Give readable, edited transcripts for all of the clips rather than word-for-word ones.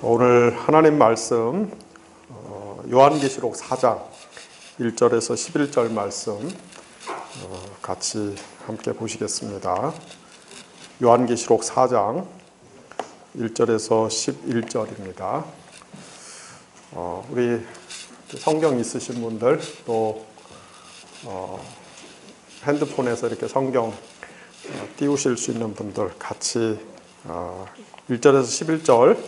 오늘 하나님 말씀 요한계시록 4장 1절에서 11절 말씀 같이 함께 보시겠습니다. 요한계시록 4장 1절에서 11절입니다. 우리 성경 있으신 분들 또 핸드폰에서 이렇게 성경 띄우실 수 있는 분들 같이 1절에서 11절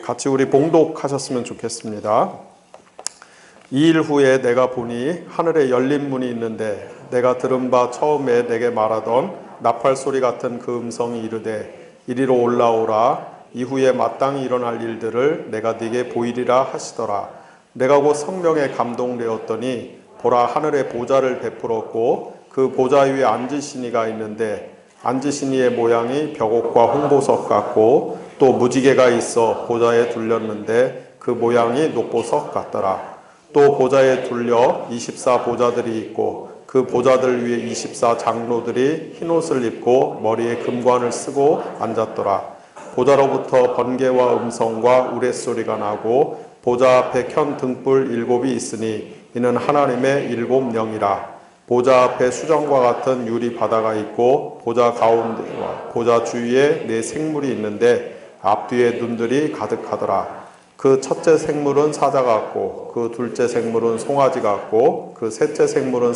같이 우리 봉독하셨으면 좋겠습니다. 2일 후에 내가 보니 하늘에 열린 문이 있는데 내가 들은 바 처음에 내게 말하던 나팔 소리 같은 그 음성이 이르되 이리로 올라오라. 이후에 마땅히 일어날 일들을 내가 네게 보이리라 하시더라. 내가 곧 성령에 감동되었더니 보라, 하늘에 보좌를 베풀었고 그 보좌 위에 앉으신 이가 있는데 앉으신 이의 모양이 벽옥과 홍보석 같고 또 무지개가 있어 보좌에 둘렸는데 그 모양이 녹보석 같더라. 또 보좌에 둘려 24 보좌들이 있고 그 보좌들 위에 24 장로들이 흰옷을 입고 머리에 금관을 쓰고 앉았더라. 보좌로부터 번개와 음성과 우레소리가 나고 보좌 앞에 켠 등불 7이 있으니 이는 하나님의 7 영이라. 보좌 앞에 수정과 같은 유리 바다가 있고 보좌 가운데와 보좌 주위에 4 생물이 있는데 앞뒤에 눈들이 가득하더라. 그 첫째 생물은 사자 같고 그 둘째 생물은 송아지 같고 그 셋째 생물은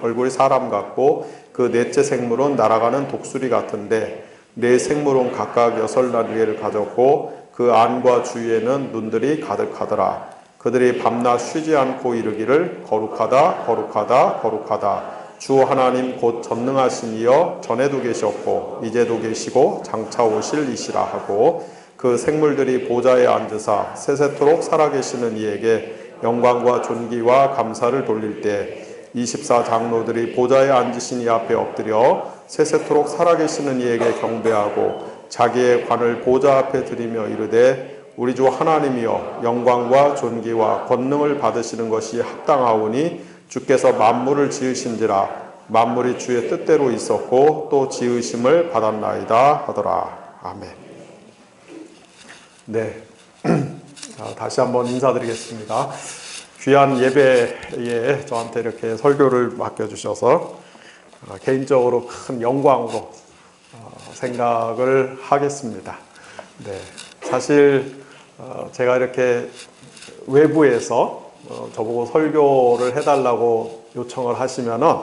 얼굴이 사람 같고 그 넷째 생물은 날아가는 독수리 같은데 4 생물은 각각 6날개를 가졌고 그 안과 주위에는 눈들이 가득하더라. 그들이 밤낮 쉬지 않고 이르기를 거룩하다 거룩하다 거룩하다 주 하나님 곧 전능하신 이여 전에도 계셨고 이제도 계시고 장차 오실 이시라 하고 그 생물들이 보좌에 앉으사 세세토록 살아계시는 이에게 영광과 존귀와 감사를 돌릴 때 24 장로들이 보좌에 앉으신 이 앞에 엎드려 세세토록 살아계시는 이에게 경배하고 자기의 관을 보좌 앞에 드리며 이르되 우리 주 하나님이여 영광과 존귀와 권능을 받으시는 것이 합당하오니 주께서 만물을 지으신지라 만물이 주의 뜻대로 있었고 또 지으심을 받았나이다 하더라. 아멘. 네, 다시 한번 인사드리겠습니다. 귀한 예배에 저한테 이렇게 설교를 맡겨주셔서 개인적으로 큰 영광으로 생각을 하겠습니다. 네, 사실 제가 이렇게 외부에서 저보고 설교를 해달라고 요청을 하시면은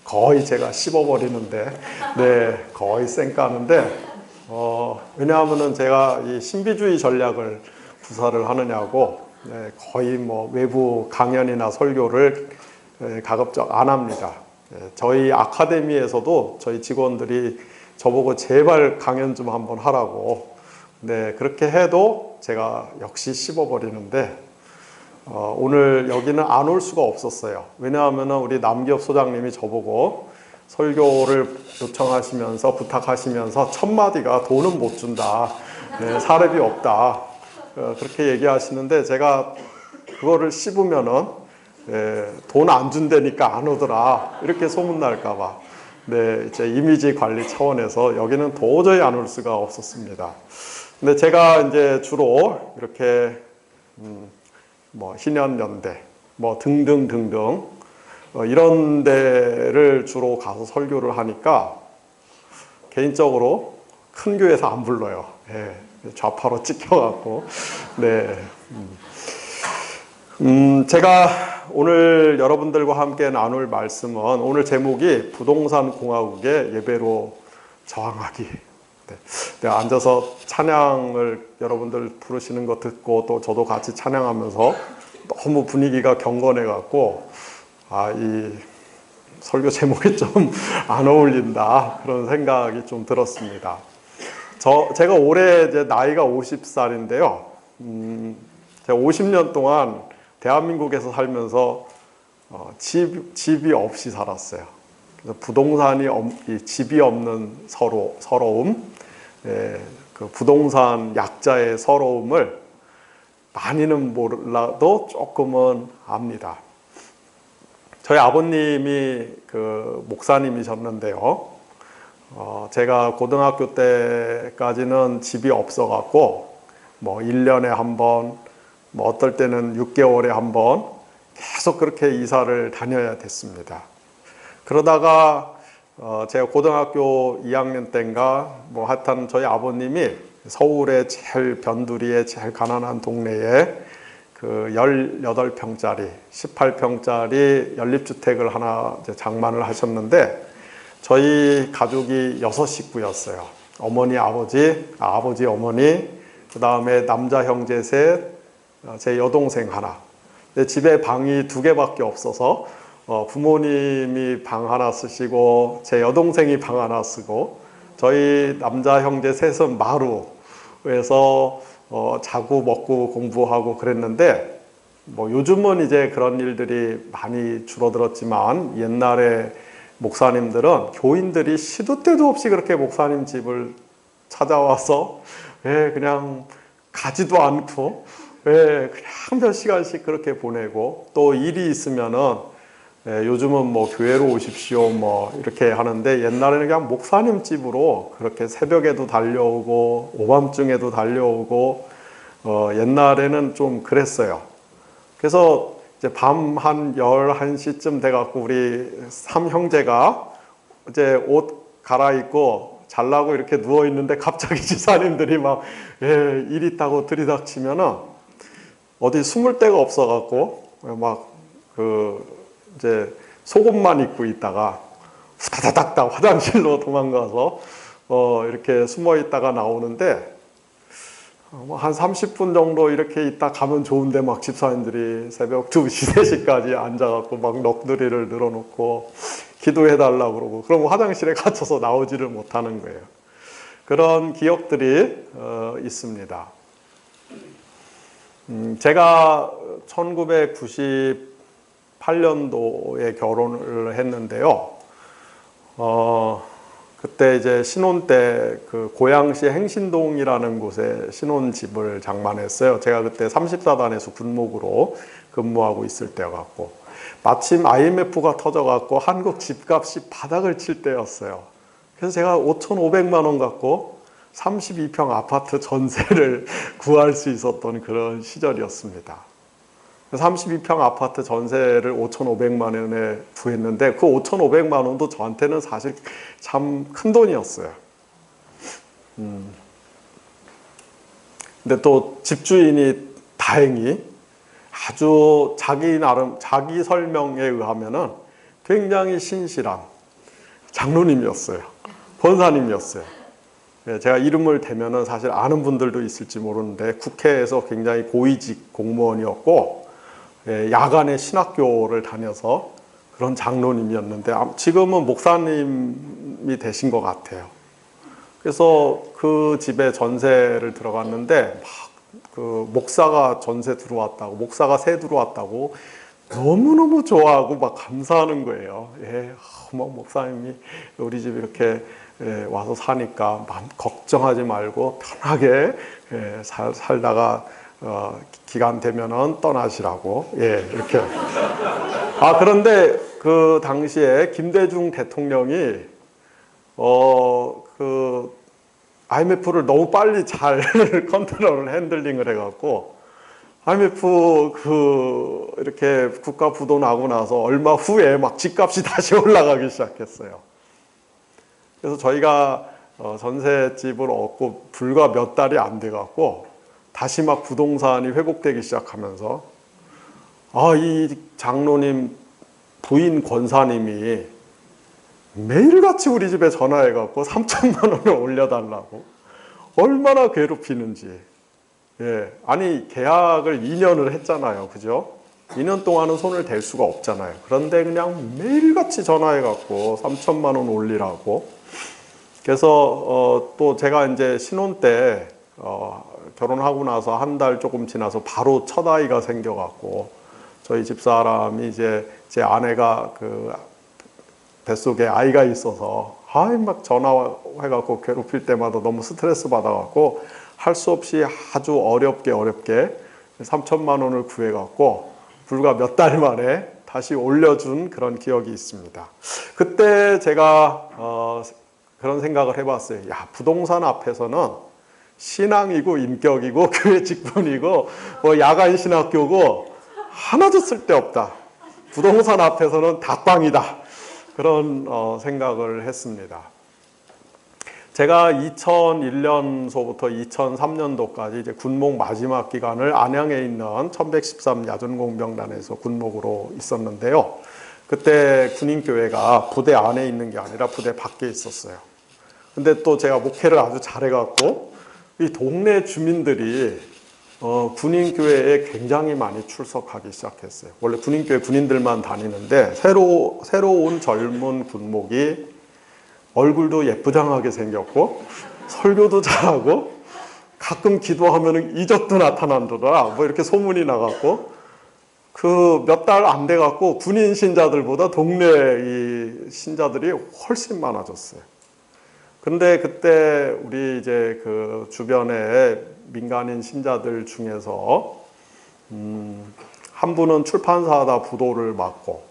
거의 제가 씹어버리는데, 네, 거의 쌩까는데, 왜냐하면은 제가 이 신비주의 전략을 구사를 하느냐고, 네, 거의 뭐 외부 강연이나 설교를 가급적 안 합니다. 네, 저희 아카데미에서도 저희 직원들이 저보고 제발 강연 좀 한번 하라고, 네, 그렇게 해도 제가 역시 씹어버리는데, 오늘 여기는 안 올 수가 없었어요. 왜냐하면 우리 남기업 소장님이 저보고 설교를 요청하시면서 부탁하시면서 첫 마디가 돈은 못 준다. 네, 사례비 없다. 그렇게 얘기하시는데 제가 그거를 씹으면은 돈 안 준다니까 안 오더라. 이렇게 소문날까봐. 네, 제 이미지 관리 차원에서 여기는 도저히 안 올 수가 없었습니다. 근데 제가 이제 주로 이렇게 뭐 신현연대 뭐 등등등등 이런 데를 주로 가서 설교를 하니까 개인적으로 큰 교회에서 안 불러요. 네, 좌파로 찍혀갖고. 네. 제가 오늘 여러분들과 함께 나눌 말씀은 오늘 제목이 부동산 공화국의 예배로 저항하기. 네, 앉아서 찬양을 여러분들 부르시는 거 듣고 또 저도 같이 찬양하면서 너무 분위기가 경건해갖고 이 설교 제목이 좀 안 어울린다 그런 생각이 좀 들었습니다. 제가 올해 이제 나이가 50살인데요. 제가 50년 동안 대한민국에서 살면서 집이 없이 살았어요. 그래서 부동산이 집이 없는 서러움, 그 부동산 약자의 서러움을 많이는 몰라도 조금은 압니다. 저희 아버님이 그 목사님이셨는데요. 제가 고등학교 때까지는 집이 없어갖고 뭐 1년에 한 번, 뭐 어떨 때는 6개월에 한 번 계속 그렇게 이사를 다녀야 됐습니다. 그러다가 제가 고등학교 2학년 때인가 뭐 하여튼 저희 아버님이 서울의 제일 변두리의 제일 가난한 동네에 그 18평짜리, 18평짜리 연립주택을 하나 이제 장만을 하셨는데 저희 가족이 6식구였어요. 어머니, 아버지, 어머니, 그 다음에 남자 형제 셋, 제 여동생 하나. 근데 집에 방이 2개밖에 없어서 부모님이 방 하나 쓰시고 제 여동생이 방 하나 쓰고 저희 남자 형제 셋은 마루에서 자고 먹고 공부하고 그랬는데 뭐 요즘은 이제 그런 일들이 많이 줄어들었지만 옛날에 목사님들은 교인들이 시도 때도 없이 그렇게 목사님 집을 찾아와서 그냥 가지도 않고 그냥 몇 시간씩 그렇게 보내고 또 일이 있으면은 요즘은 뭐 교회로 오십시오 뭐 이렇게 하는데 옛날에는 그냥 목사님 집으로 그렇게 새벽에도 달려오고 오밤중에도 달려오고 옛날에는 좀 그랬어요. 그래서 이제 밤 한 11시쯤 돼갖고 우리 3형제가 이제 옷 갈아입고 잘라고 이렇게 누워있는데 갑자기 집사님들이 막 일 있다고 들이닥치면은 어디 숨을 데가 없어갖고 막 이제 속옷만 입고 있다가 후다다닥 화장실로 도망가서 이렇게 숨어 있다가 나오는데 한 30분 정도 이렇게 있다 가면 좋은데 막 집사님들이 새벽 2시, 3시까지 앉아갖고 막 넋두리를 늘어놓고 기도해달라고 그러고 그럼 화장실에 갇혀서 나오지를 못하는 거예요. 그런 기억들이 있습니다. 제가 1998년도에 결혼을 했는데요. 그때 이제 신혼 때 그 고양시 행신동이라는 곳에 신혼집을 장만했어요. 제가 그때 34단에서 군목으로 근무하고 있을 때여갖고 마침 IMF가 터져갖고 한국 집값이 바닥을 칠 때였어요. 그래서 제가 5,500만 원 갖고 32평 아파트 전세를 구할 수 있었던 그런 시절이었습니다. 32평 아파트 전세를 5,500만 원에 구했는데 그 5,500만 원도 저한테는 사실 참 큰 돈이었어요. 근데 또 집주인이 다행히 아주 자기 나름 자기 설명에 의하면은 굉장히 신실한 장로님이었어요. 권사님이었어요. 제가 이름을 대면은 사실 아는 분들도 있을지 모르는데 국회에서 굉장히 고위직 공무원이었고 야간에 신학교를 다녀서 그런 장로님이었는데 지금은 목사님이 되신 것 같아요. 그래서 그 집에 전세를 들어갔는데 막 그 목사가 전세 들어왔다고 목사가 새 들어왔다고 너무너무 좋아하고 막 감사하는 거예요. 뭐 목사님이 우리 집 이렇게 와서 사니까 걱정하지 말고 편하게 살다가 기간 되면은 떠나시라고 이렇게. 그런데 그 당시에 김대중 대통령이 그 IMF를 너무 빨리 잘 컨트롤을 핸들링을 해갖고 IMF 이렇게 국가 부도 나고 나서 얼마 후에 막 집값이 다시 올라가기 시작했어요. 그래서 저희가 전셋집을 얻고 불과 몇 달이 안 돼갖고 다시 막 부동산이 회복되기 시작하면서 이 장로님 부인 권사님이 매일같이 우리 집에 전화해갖고 3천만 원을 올려달라고 얼마나 괴롭히는지. 아니 계약을 2년을 했잖아요. 그죠? 2년 동안은 손을 댈 수가 없잖아요. 그런데 그냥 매일같이 전화해갖고 3천만 원 올리라고. 그래서 또 제가 이제 신혼 때 결혼하고 나서 한 달 조금 지나서 바로 첫 아이가 생겨갖고 저희 집사람이 이제 제 아내가 그 뱃속에 아이가 있어서 막 전화해갖고 괴롭힐 때마다 너무 스트레스 받아갖고 할 수 없이 아주 어렵게 3천만 원을 구해갖고 불과 몇 달 만에 다시 올려준 그런 기억이 있습니다. 그때 제가 그런 생각을 해봤어요. 부동산 앞에서는 신앙이고 인격이고 교회 직분이고 뭐 야간 신학교고 하나도 쓸데없다. 부동산 앞에서는 다 꽝이다. 그런 생각을 했습니다. 제가 2001년서부터 2003년도까지 이제 군목 마지막 기간을 안양에 있는 1113 야전공병단에서 군목으로 있었는데요. 그때 군인교회가 부대 안에 있는 게 아니라 부대 밖에 있었어요. 근데 또 제가 목회를 아주 잘해갖고 이 동네 주민들이 군인교회에 굉장히 많이 출석하기 시작했어요. 원래 군인교회 군인들만 다니는데 새로 온 젊은 군목이 얼굴도 예쁘장하게 생겼고 설교도 잘하고 가끔 기도하면 이적도 나타난다더라. 뭐 이렇게 소문이 나갔고 그 몇 달 안 돼갖고 군인 신자들보다 동네 이 신자들이 훨씬 많아졌어요. 근데 그때 우리 이제 그 주변에 민간인 신자들 중에서 한 분은 출판사다 부도를 맞고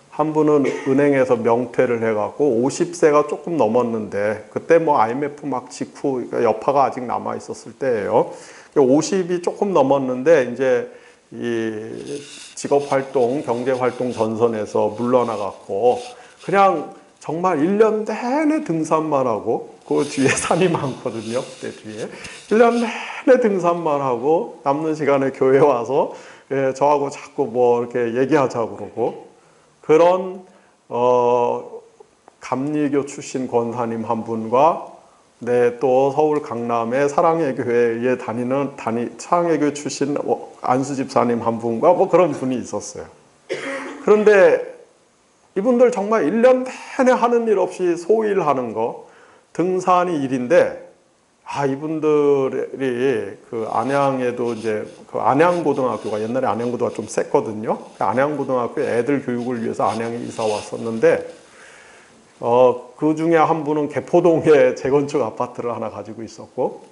한 분은 은행에서 명퇴를 해갖고 50세가 조금 넘었는데 그때 뭐 IMF 막 직후 그러니까 여파가 아직 남아 있었을 때예요. 50이 조금 넘었는데 이제 이 직업활동, 경제활동 전선에서 물러나갖고 그냥 정말 1년 내내 등산만 하고 그 뒤에 산이 많거든요. 그때 뒤에 1년 내내 등산만 하고 남는 시간에 교회 와서 저하고 자꾸 뭐 이렇게 얘기하자고 그러고 그런 감리교 출신 권사님 한 분과 또 서울 강남의 사랑의 교회에 다니는 사랑의 교회 출신 안수 집사님 한 분과 뭐 그런 분이 있었어요. 그런데 이분들 정말 1년 내내 하는 일 없이 소일하는 거 등산이 일인데 이분들이 그 안양에도 이제 그 안양고등학교가 옛날에 안양고등학교가 좀 셌거든요. 안양고등학교 애들 교육을 위해서 안양에 이사 왔었는데 그 중에 한 분은 개포동에 재건축 아파트를 하나 가지고 있었고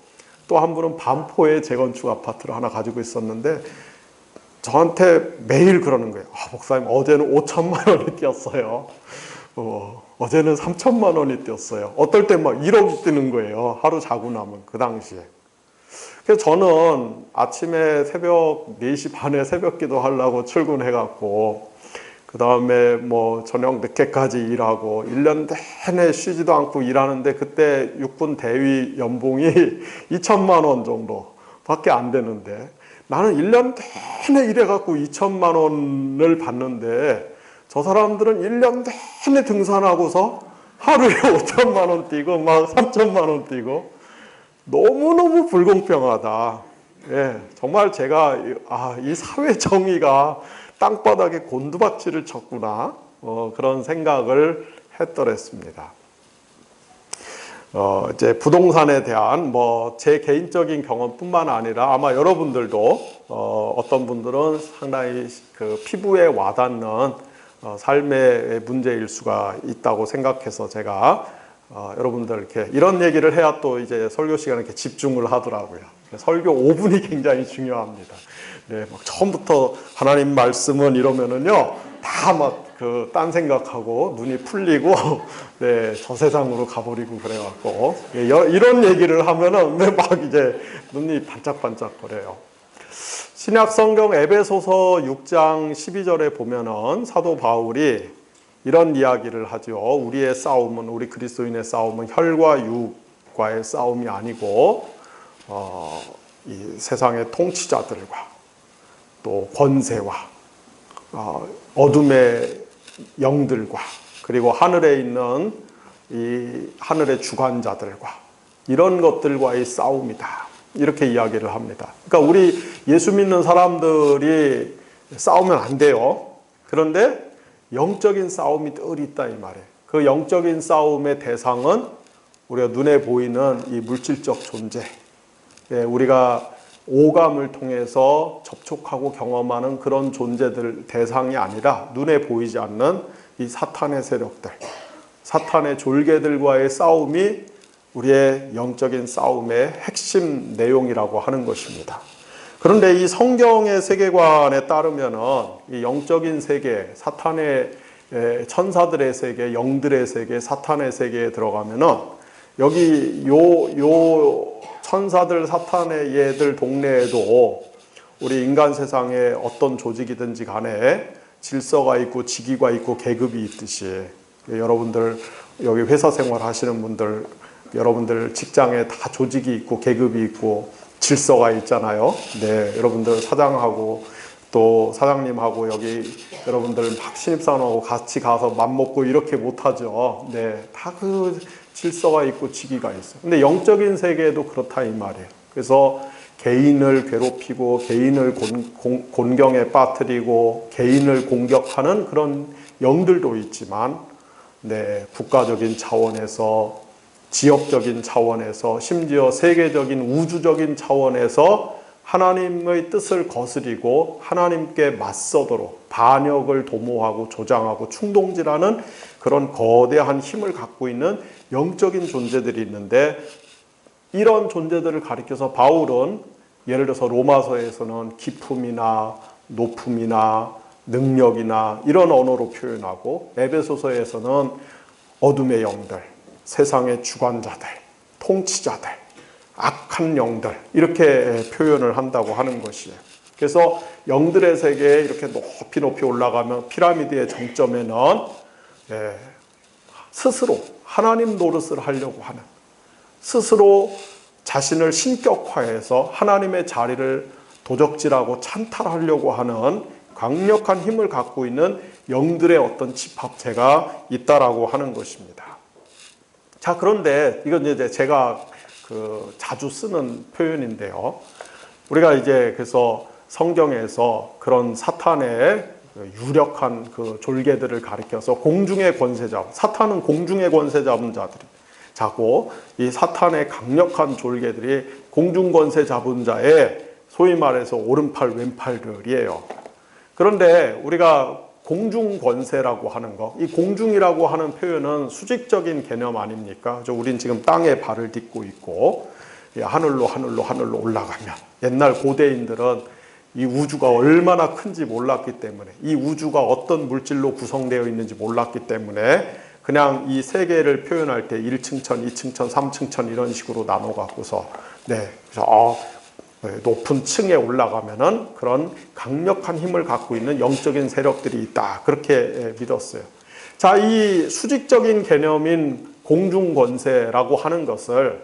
또 한 분은 반포에 재건축 아파트를 하나 가지고 있었는데 저한테 매일 그러는 거예요. 목사님 어제는 5천만 원이 뛰었어요. 어제는 3천만 원이 뛰었어요. 어떨 때 막 1억이 뜨는 거예요. 하루 자고 나면 그 당시에. 그래서 저는 아침에 새벽 4시 반에 새벽 기도 하려고 출근해갖고 그 다음에 뭐 저녁 늦게까지 일하고 1년 내내 쉬지도 않고 일하는데 그때 육군 대위 연봉이 2천만 원 정도 밖에 안 되는데 나는 1년 내내 일해갖고 2천만 원을 받는데 저 사람들은 1년 내내 등산하고서 하루에 5천만 원 뛰고 막 3천만 원 뛰고 너무너무 불공평하다. 정말 제가 이 사회 정의가 땅바닥에 곤두박질을 쳤구나. 그런 생각을 했더랬습니다. 이제 부동산에 대한 제 개인적인 경험뿐만 아니라 아마 여러분들도 어떤 분들은 상당히 그 피부에 와닿는 삶의 문제일 수가 있다고 생각해서 제가 여러분들 이렇게 이런 얘기를 해야 또 이제 설교 시간에 이렇게 집중을 하더라고요. 설교 5분이 굉장히 중요합니다. 막 처음부터 하나님 말씀은 이러면은요, 다 막 그 딴 생각하고 눈이 풀리고, 저 세상으로 가버리고 그래갖고, 이런 얘기를 하면은 막 이제 눈이 반짝반짝거려요. 신약 성경 에베소서 6장 12절에 보면은 사도 바울이 이런 이야기를 하죠. 우리의 싸움은, 우리 그리스도인의 싸움은 혈과 육과의 싸움이 아니고, 이 세상의 통치자들과 또 권세와 어둠의 영들과 그리고 하늘에 있는 이 하늘의 주관자들과 이런 것들과의 싸움이다. 이렇게 이야기를 합니다. 그러니까 우리 예수 믿는 사람들이 싸우면 안 돼요. 그런데 영적인 싸움이 늘 있다 이 말이에요. 그 영적인 싸움의 대상은 우리가 눈에 보이는 이 물질적 존재, 우리가 오감을 통해서 접촉하고 경험하는 그런 존재들 대상이 아니라 눈에 보이지 않는 이 사탄의 세력들, 사탄의 졸개들과의 싸움이 우리의 영적인 싸움의 핵심 내용이라고 하는 것입니다. 그런데 이 성경의 세계관에 따르면은 이 영적인 세계, 사탄의 천사들의 세계, 영들의 세계, 사탄의 세계에 들어가면은 여기 요 천사들 사탄의 얘들 동네에도 우리 인간 세상에 어떤 조직이든지 간에 질서가 있고 직위가 있고 계급이 있듯이 여러분들 여기 회사 생활 하시는 분들 여러분들 직장에 다 조직이 있고 계급이 있고 질서가 있잖아요. 네, 여러분들 사장하고 또 사장님하고 여기 여러분들 막 신입사원하고 같이 가서 맘먹고 이렇게 못하죠. 네, 다 그 질서가 있고 직위가 있어요. 근데 영적인 세계에도 그렇다 이 말이에요. 그래서 개인을 괴롭히고 개인을 곤경에 빠뜨리고 개인을 공격하는 그런 영들도 있지만 네, 국가적인 차원에서 지역적인 차원에서 심지어 세계적인 우주적인 차원에서 하나님의 뜻을 거스리고 하나님께 맞서도록 반역을 도모하고 조장하고 충동질하는 그런 거대한 힘을 갖고 있는 영적인 존재들이 있는데 이런 존재들을 가리켜서 바울은 예를 들어서 로마서에서는 기품이나 높음이나 능력이나 이런 언어로 표현하고 에베소서에서는 어둠의 영들, 세상의 주관자들, 통치자들, 악한 영들 이렇게 표현을 한다고 하는 것이에요. 그래서 영들의 세계에 이렇게 높이 높이 올라가면 피라미드의 정점에는 스스로 하나님 노릇을 하려고 하는 스스로 자신을 신격화해서 하나님의 자리를 도적질하고 찬탈하려고 하는 강력한 힘을 갖고 있는 영들의 어떤 집합체가 있다라고 하는 것입니다. 자, 그런데 이건 이제 제가 자주 쓰는 표현인데요. 우리가 이제 그래서 성경에서 그런 사탄의 유력한 그 졸개들을 가리켜서 공중의 권세 잡은, 사탄은 공중의 권세 잡은 자들이 자고 이 사탄의 강력한 졸개들이 공중 권세 잡은 자의 소위 말해서 오른팔 왼팔들이에요. 그런데 우리가 공중 권세라고 하는 거, 이 공중이라고 하는 표현은 수직적인 개념 아닙니까? 우린 지금 땅에 발을 딛고 있고 하늘로 올라가면 옛날 고대인들은 이 우주가 얼마나 큰지 몰랐기 때문에 이 우주가 어떤 물질로 구성되어 있는지 몰랐기 때문에 그냥 이 세계를 표현할 때 1층천, 2층천, 3층천 이런 식으로 나눠 갖고서 그래서 높은 층에 올라가면은 그런 강력한 힘을 갖고 있는 영적인 세력들이 있다. 그렇게 믿었어요. 자, 이 수직적인 개념인 공중 권세라고 하는 것을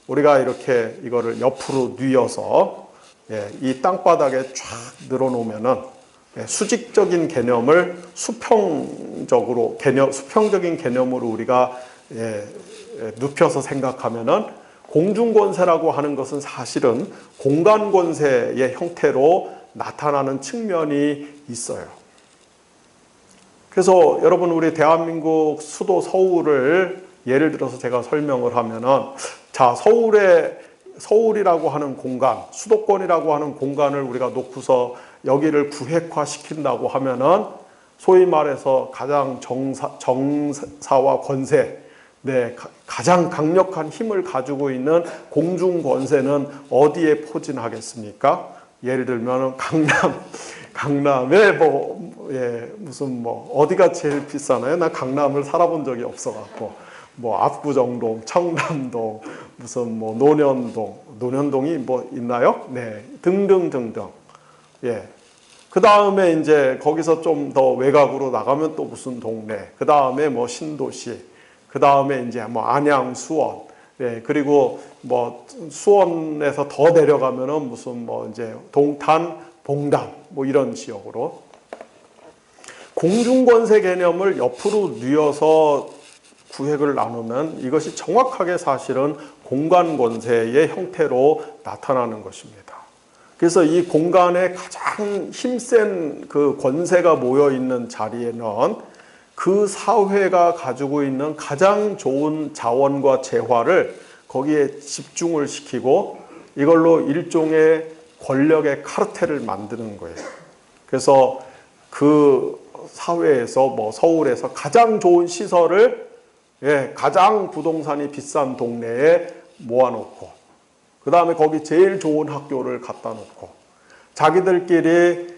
우리가 이렇게 이거를 옆으로 뉘어서 이 땅바닥에 쫙 늘어놓으면은 수직적인 개념을 수평적인 개념으로 우리가 눕혀서 생각하면은 공중권세라고 하는 것은 사실은 공간권세의 형태로 나타나는 측면이 있어요. 그래서 여러분 우리 대한민국 수도 서울을 예를 들어서 제가 설명을 하면은 자, 서울이라고 하는 공간, 수도권이라고 하는 공간을 우리가 놓고서 여기를 구획화시킨다고 하면은 소위 말해서 가장 정사와 권세, 가장 강력한 힘을 가지고 있는 공중 권세는 어디에 포진하겠습니까? 예를 들면 강남에 무슨 어디가 제일 비싸나요? 나 강남을 살아본 적이 없어갖고 압구정동, 청담동, 무슨 논현동이 있나요? 네, 등등등등. 그 다음에 이제 거기서 좀 더 외곽으로 나가면 또 무슨 동네, 그 다음에 신도시, 그 다음에 이제 안양, 수원, 그리고 수원에서 더 내려가면은 무슨 이제 동탄, 봉담, 이런 지역으로 공중권세 개념을 옆으로 뉘어서 구획을 나누면 이것이 정확하게 사실은 공간권세의 형태로 나타나는 것입니다. 그래서 이 공간에 가장 힘센 그 권세가 모여 있는 자리에는 그 사회가 가지고 있는 가장 좋은 자원과 재화를 거기에 집중을 시키고 이걸로 일종의 권력의 카르텔을 만드는 거예요. 그래서 그 사회에서 서울에서 가장 좋은 시설을 가장 부동산이 비싼 동네에 모아놓고 그 다음에 거기 제일 좋은 학교를 갖다 놓고 자기들끼리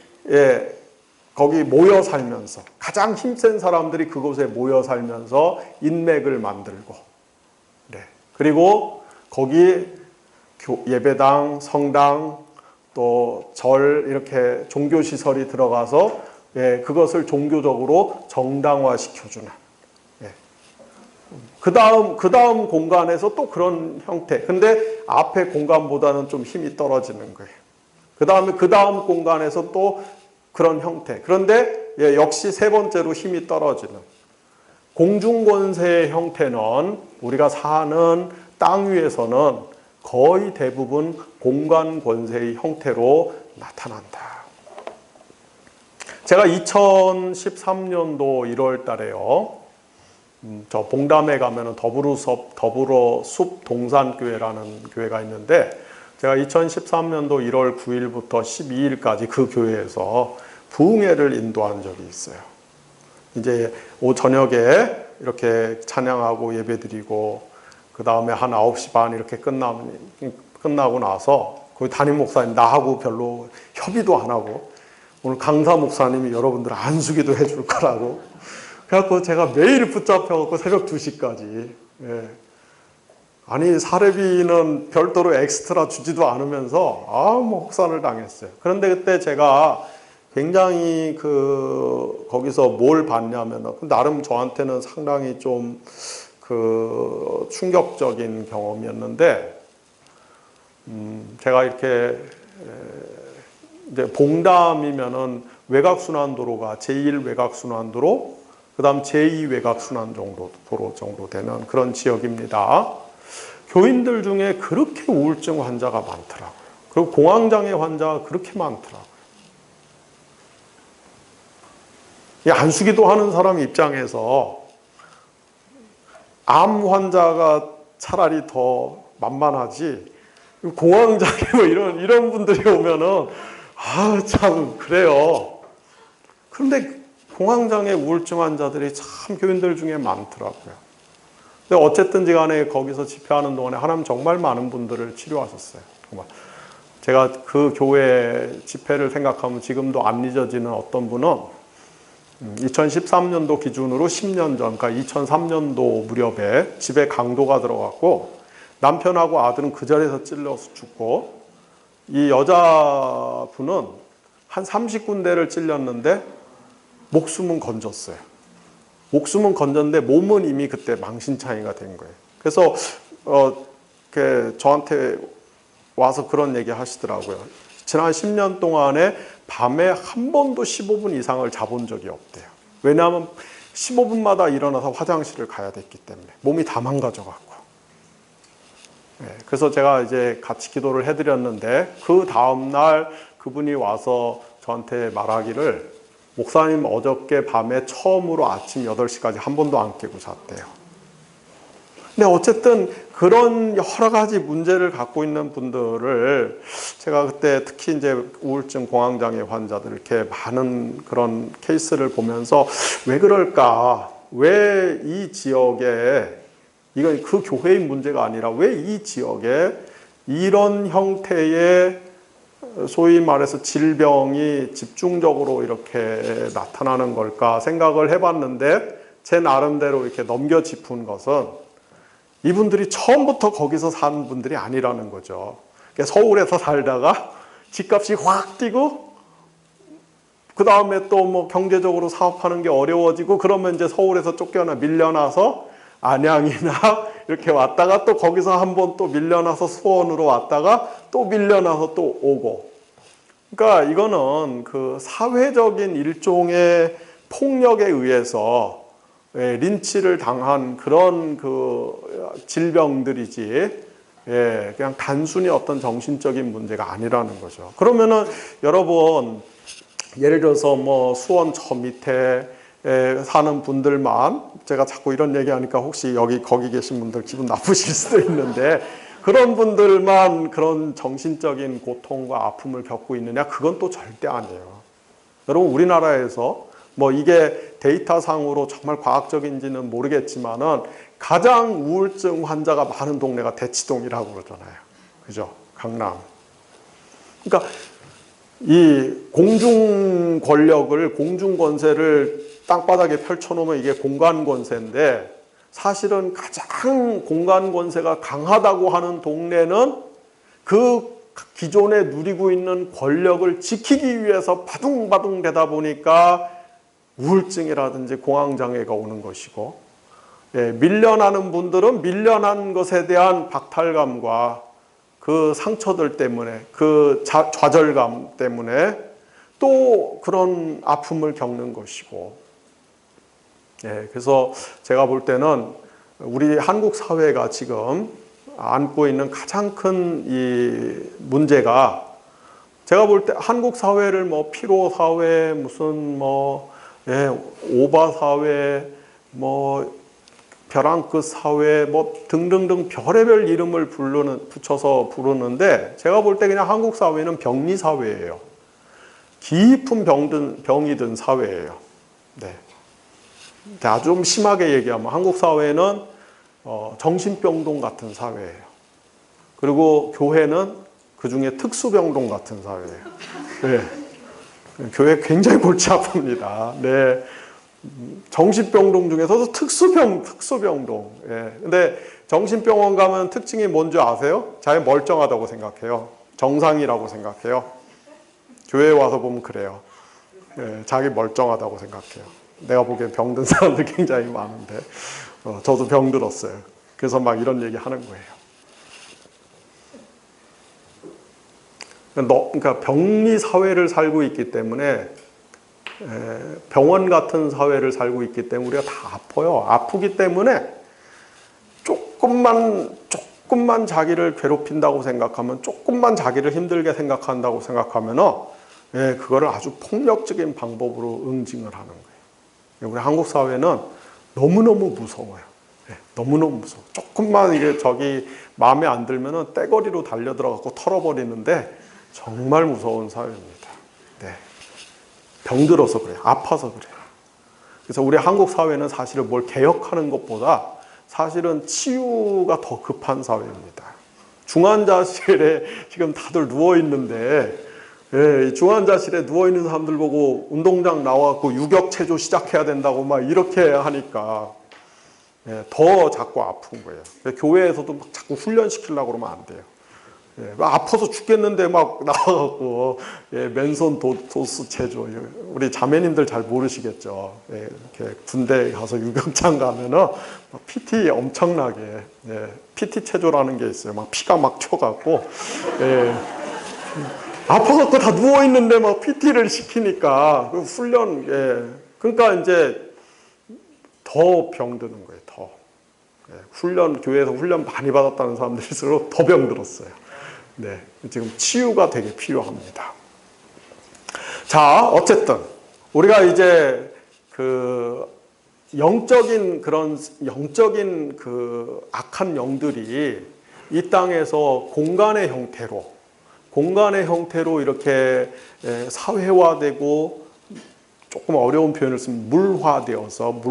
거기 모여 살면서 가장 힘센 사람들이 그곳에 모여 살면서 인맥을 만들고 그리고 거기 예배당, 성당, 또 절 이렇게 종교시설이 들어가서 그것을 종교적으로 정당화시켜주는. 그 다음 공간에서 또 그런 형태. 근데 앞에 공간보다는 좀 힘이 떨어지는 거예요. 그 다음 공간에서 또 그런 형태. 그런데 역시 세 번째로 힘이 떨어지는. 공중권세의 형태는 우리가 사는 땅 위에서는 거의 대부분 공간권세의 형태로 나타난다. 제가 2013년도 1월 달에요. 저 봉담에 가면은 더불어숲 동산교회라는 교회가 있는데 제가 2013년도 1월 9일부터 12일까지 그 교회에서 부흥회를 인도한 적이 있어요. 이제 저녁에 이렇게 찬양하고 예배드리고 그 다음에 한 9시 반 이렇게 끝나고 나서 거기 담임 목사님 나하고 별로 협의도 안 하고 오늘 강사 목사님이 여러분들 안수기도 해줄 거라고 그래갖고 제가 매일 붙잡혀갖고 새벽 2시까지 아니 사례비는 별도로 엑스트라 주지도 않으면서 뭐 혹산을 당했어요. 그런데 그때 제가 굉장히 거기서 뭘 봤냐면 나름 저한테는 상당히 좀 충격적인 경험이었는데 제가 이렇게 이제 봉담이면은 외곽순환도로가 제1 외곽순환도로 그 다음 제2 외곽순환도로 정도 되는 그런 지역입니다. 교인들 중에 그렇게 우울증 환자가 많더라고요. 그리고 공황장애 환자가 그렇게 많더라고요. 이 안수기도 하는 사람 입장에서 암 환자가 차라리 더 만만하지 공황장애 뭐 이런 분들이 오면은 참 그래요. 그런데 공황장애 우울증 환자들이 참 교인들 중에 많더라고요. 근데 어쨌든지 간에 거기서 집회하는 동안에 하나님 정말 많은 분들을 치료하셨어요. 정말. 제가 그 교회 집회를 생각하면 지금도 안 잊어지는 어떤 분은 2013년도 기준으로 10년 전, 그러니까 2003년도 무렵에 집에 강도가 들어갔고 남편하고 아들은 그 자리에서 찔려서 죽고 이 여자분은 한 30군데를 찔렸는데 목숨은 건졌어요. 목숨은 건졌는데 몸은 이미 그때 망신창이가 된 거예요. 그래서 저한테 와서 그런 얘기 하시더라고요. 지난 10년 동안에 밤에 한 번도 15분 이상을 자본 적이 없대요. 왜냐하면 15분마다 일어나서 화장실을 가야 됐기 때문에 몸이 다 망가져갖고. 그래서 제가 이제 같이 기도를 해드렸는데 그 다음날 그분이 와서 저한테 말하기를 목사님 어저께 밤에 처음으로 아침 8시까지 한 번도 안 깨고 잤대요. 근데 어쨌든 그런 여러 가지 문제를 갖고 있는 분들을 제가 그때 특히 이제 우울증 공황장애 환자들 이렇게 많은 그런 케이스를 보면서 왜 그럴까? 왜 이 지역에 이건 그 교회의 문제가 아니라 왜 이 지역에 이런 형태의 소위 말해서 질병이 집중적으로 이렇게 나타나는 걸까 생각을 해봤는데 제 나름대로 이렇게 넘겨 짚은 것은 이분들이 처음부터 거기서 산 분들이 아니라는 거죠. 그러니까 서울에서 살다가 집값이 확 뛰고 그 다음에 또 뭐 경제적으로 사업하는 게 어려워지고 그러면 이제 서울에서 쫓겨나 밀려나서 안양이나 이렇게 왔다가 또 거기서 한번 또 밀려나서 수원으로 왔다가 또 밀려나서 또 오고. 그러니까 이거는 그 사회적인 일종의 폭력에 의해서 린치를 당한 그런 그 질병들이지, 그냥 단순히 어떤 정신적인 문제가 아니라는 거죠. 그러면은 여러분, 예를 들어서 뭐 수원 저 밑에 사는 분들만, 제가 자꾸 이런 얘기하니까 혹시 거기 계신 분들 기분 나쁘실 수도 있는데, 그런 분들만 그런 정신적인 고통과 아픔을 겪고 있느냐? 그건 또 절대 아니에요. 여러분, 우리나라에서 뭐 이게 데이터상으로 정말 과학적인지는 모르겠지만은 가장 우울증 환자가 많은 동네가 대치동이라고 그러잖아요. 그죠? 강남. 그러니까 이 공중 권력을, 공중 권세를 땅바닥에 펼쳐놓으면 이게 공간 권세인데 사실은 가장 공간 권세가 강하다고 하는 동네는 그 기존에 누리고 있는 권력을 지키기 위해서 바둥바둥 되다 보니까 우울증이라든지 공황장애가 오는 것이고, 밀려나는 분들은 밀려난 것에 대한 박탈감과 그 상처들 때문에, 그 좌절감 때문에 또 그런 아픔을 겪는 것이고, 그래서 제가 볼 때는 우리 한국 사회가 지금 안고 있는 가장 큰 이 문제가, 제가 볼 때 한국 사회를 뭐 피로 사회, 무슨 뭐 오바 사회, 뭐 벼랑 끝 사회, 뭐 등등등 별의별 이름을 붙여서 부르는데, 제가 볼 때 그냥 한국 사회는 병리 사회예요. 깊은 병이 든 사회예요. 네. 아주 좀 심하게 얘기하면 한국 사회는 정신병동 같은 사회예요. 그리고 교회는 그 중에 특수병동 같은 사회예요. 네. 교회 굉장히 골치 아픕니다. 네. 정신병동 중에서도 특수병동. 근데 정신병원 가면 특징이 뭔지 아세요? 자기 멀쩡하다고 생각해요. 정상이라고 생각해요. 교회에 와서 보면 그래요. 자기 멀쩡하다고 생각해요. 내가 보기엔 병든 사람들 굉장히 많은데, 저도 병들었어요. 그래서 막 이런 얘기 하는 거예요. 그러니까 병리 사회를 살고 있기 때문에, 병원 같은 사회를 살고 있기 때문에 우리가 다 아파요. 아프기 때문에 조금만 자기를 괴롭힌다고 생각하면, 조금만 자기를 힘들게 생각한다고 생각하면, 그거를 아주 폭력적인 방법으로 응징을 하는 거예요. 우리 한국 사회는 너무너무 무서워요. 너무너무 무서워. 조금만 이게 저기 마음에 안 들면은 떼거리로 달려들어갖고 털어버리는데 정말 무서운 사회입니다. 네. 병들어서 그래요. 아파서 그래요. 그래서 우리 한국 사회는 사실은 뭘 개혁하는 것보다 사실은 치유가 더 급한 사회입니다. 중환자실에 지금 다들 누워있는데, 중환자실에 누워있는 사람들 보고 운동장 나와갖고 유격체조 시작해야 된다고 막 이렇게 하니까 더 자꾸 아픈 거예요. 교회에서도 막 자꾸 훈련시키려고 그러면 안 돼요. 아파서 죽겠는데 막 나와갖고 맨손 도수 체조, 우리 자매님들 잘 모르시겠죠. 이렇게 군대 가서 유격장 가면은 PT 엄청나게, PT 체조라는 게 있어요. 막 피가 막 튀어갖고, 아파갖고 다 누워있는데 막 PT를 시키니까, 그 훈련, 그러니까 이제 더 병드는 거예요, 더. 교회에서 훈련 많이 받았다는 사람들일수록 더 병들었어요. 네. 지금 치유가 되게 필요합니다. 자, 어쨌든, 우리가 이제 그 영적인 그 악한 영들이 이 땅에서 공간의 형태로 이렇게 사회화되고, 조금 어려운 표현을 쓰면 물화되어서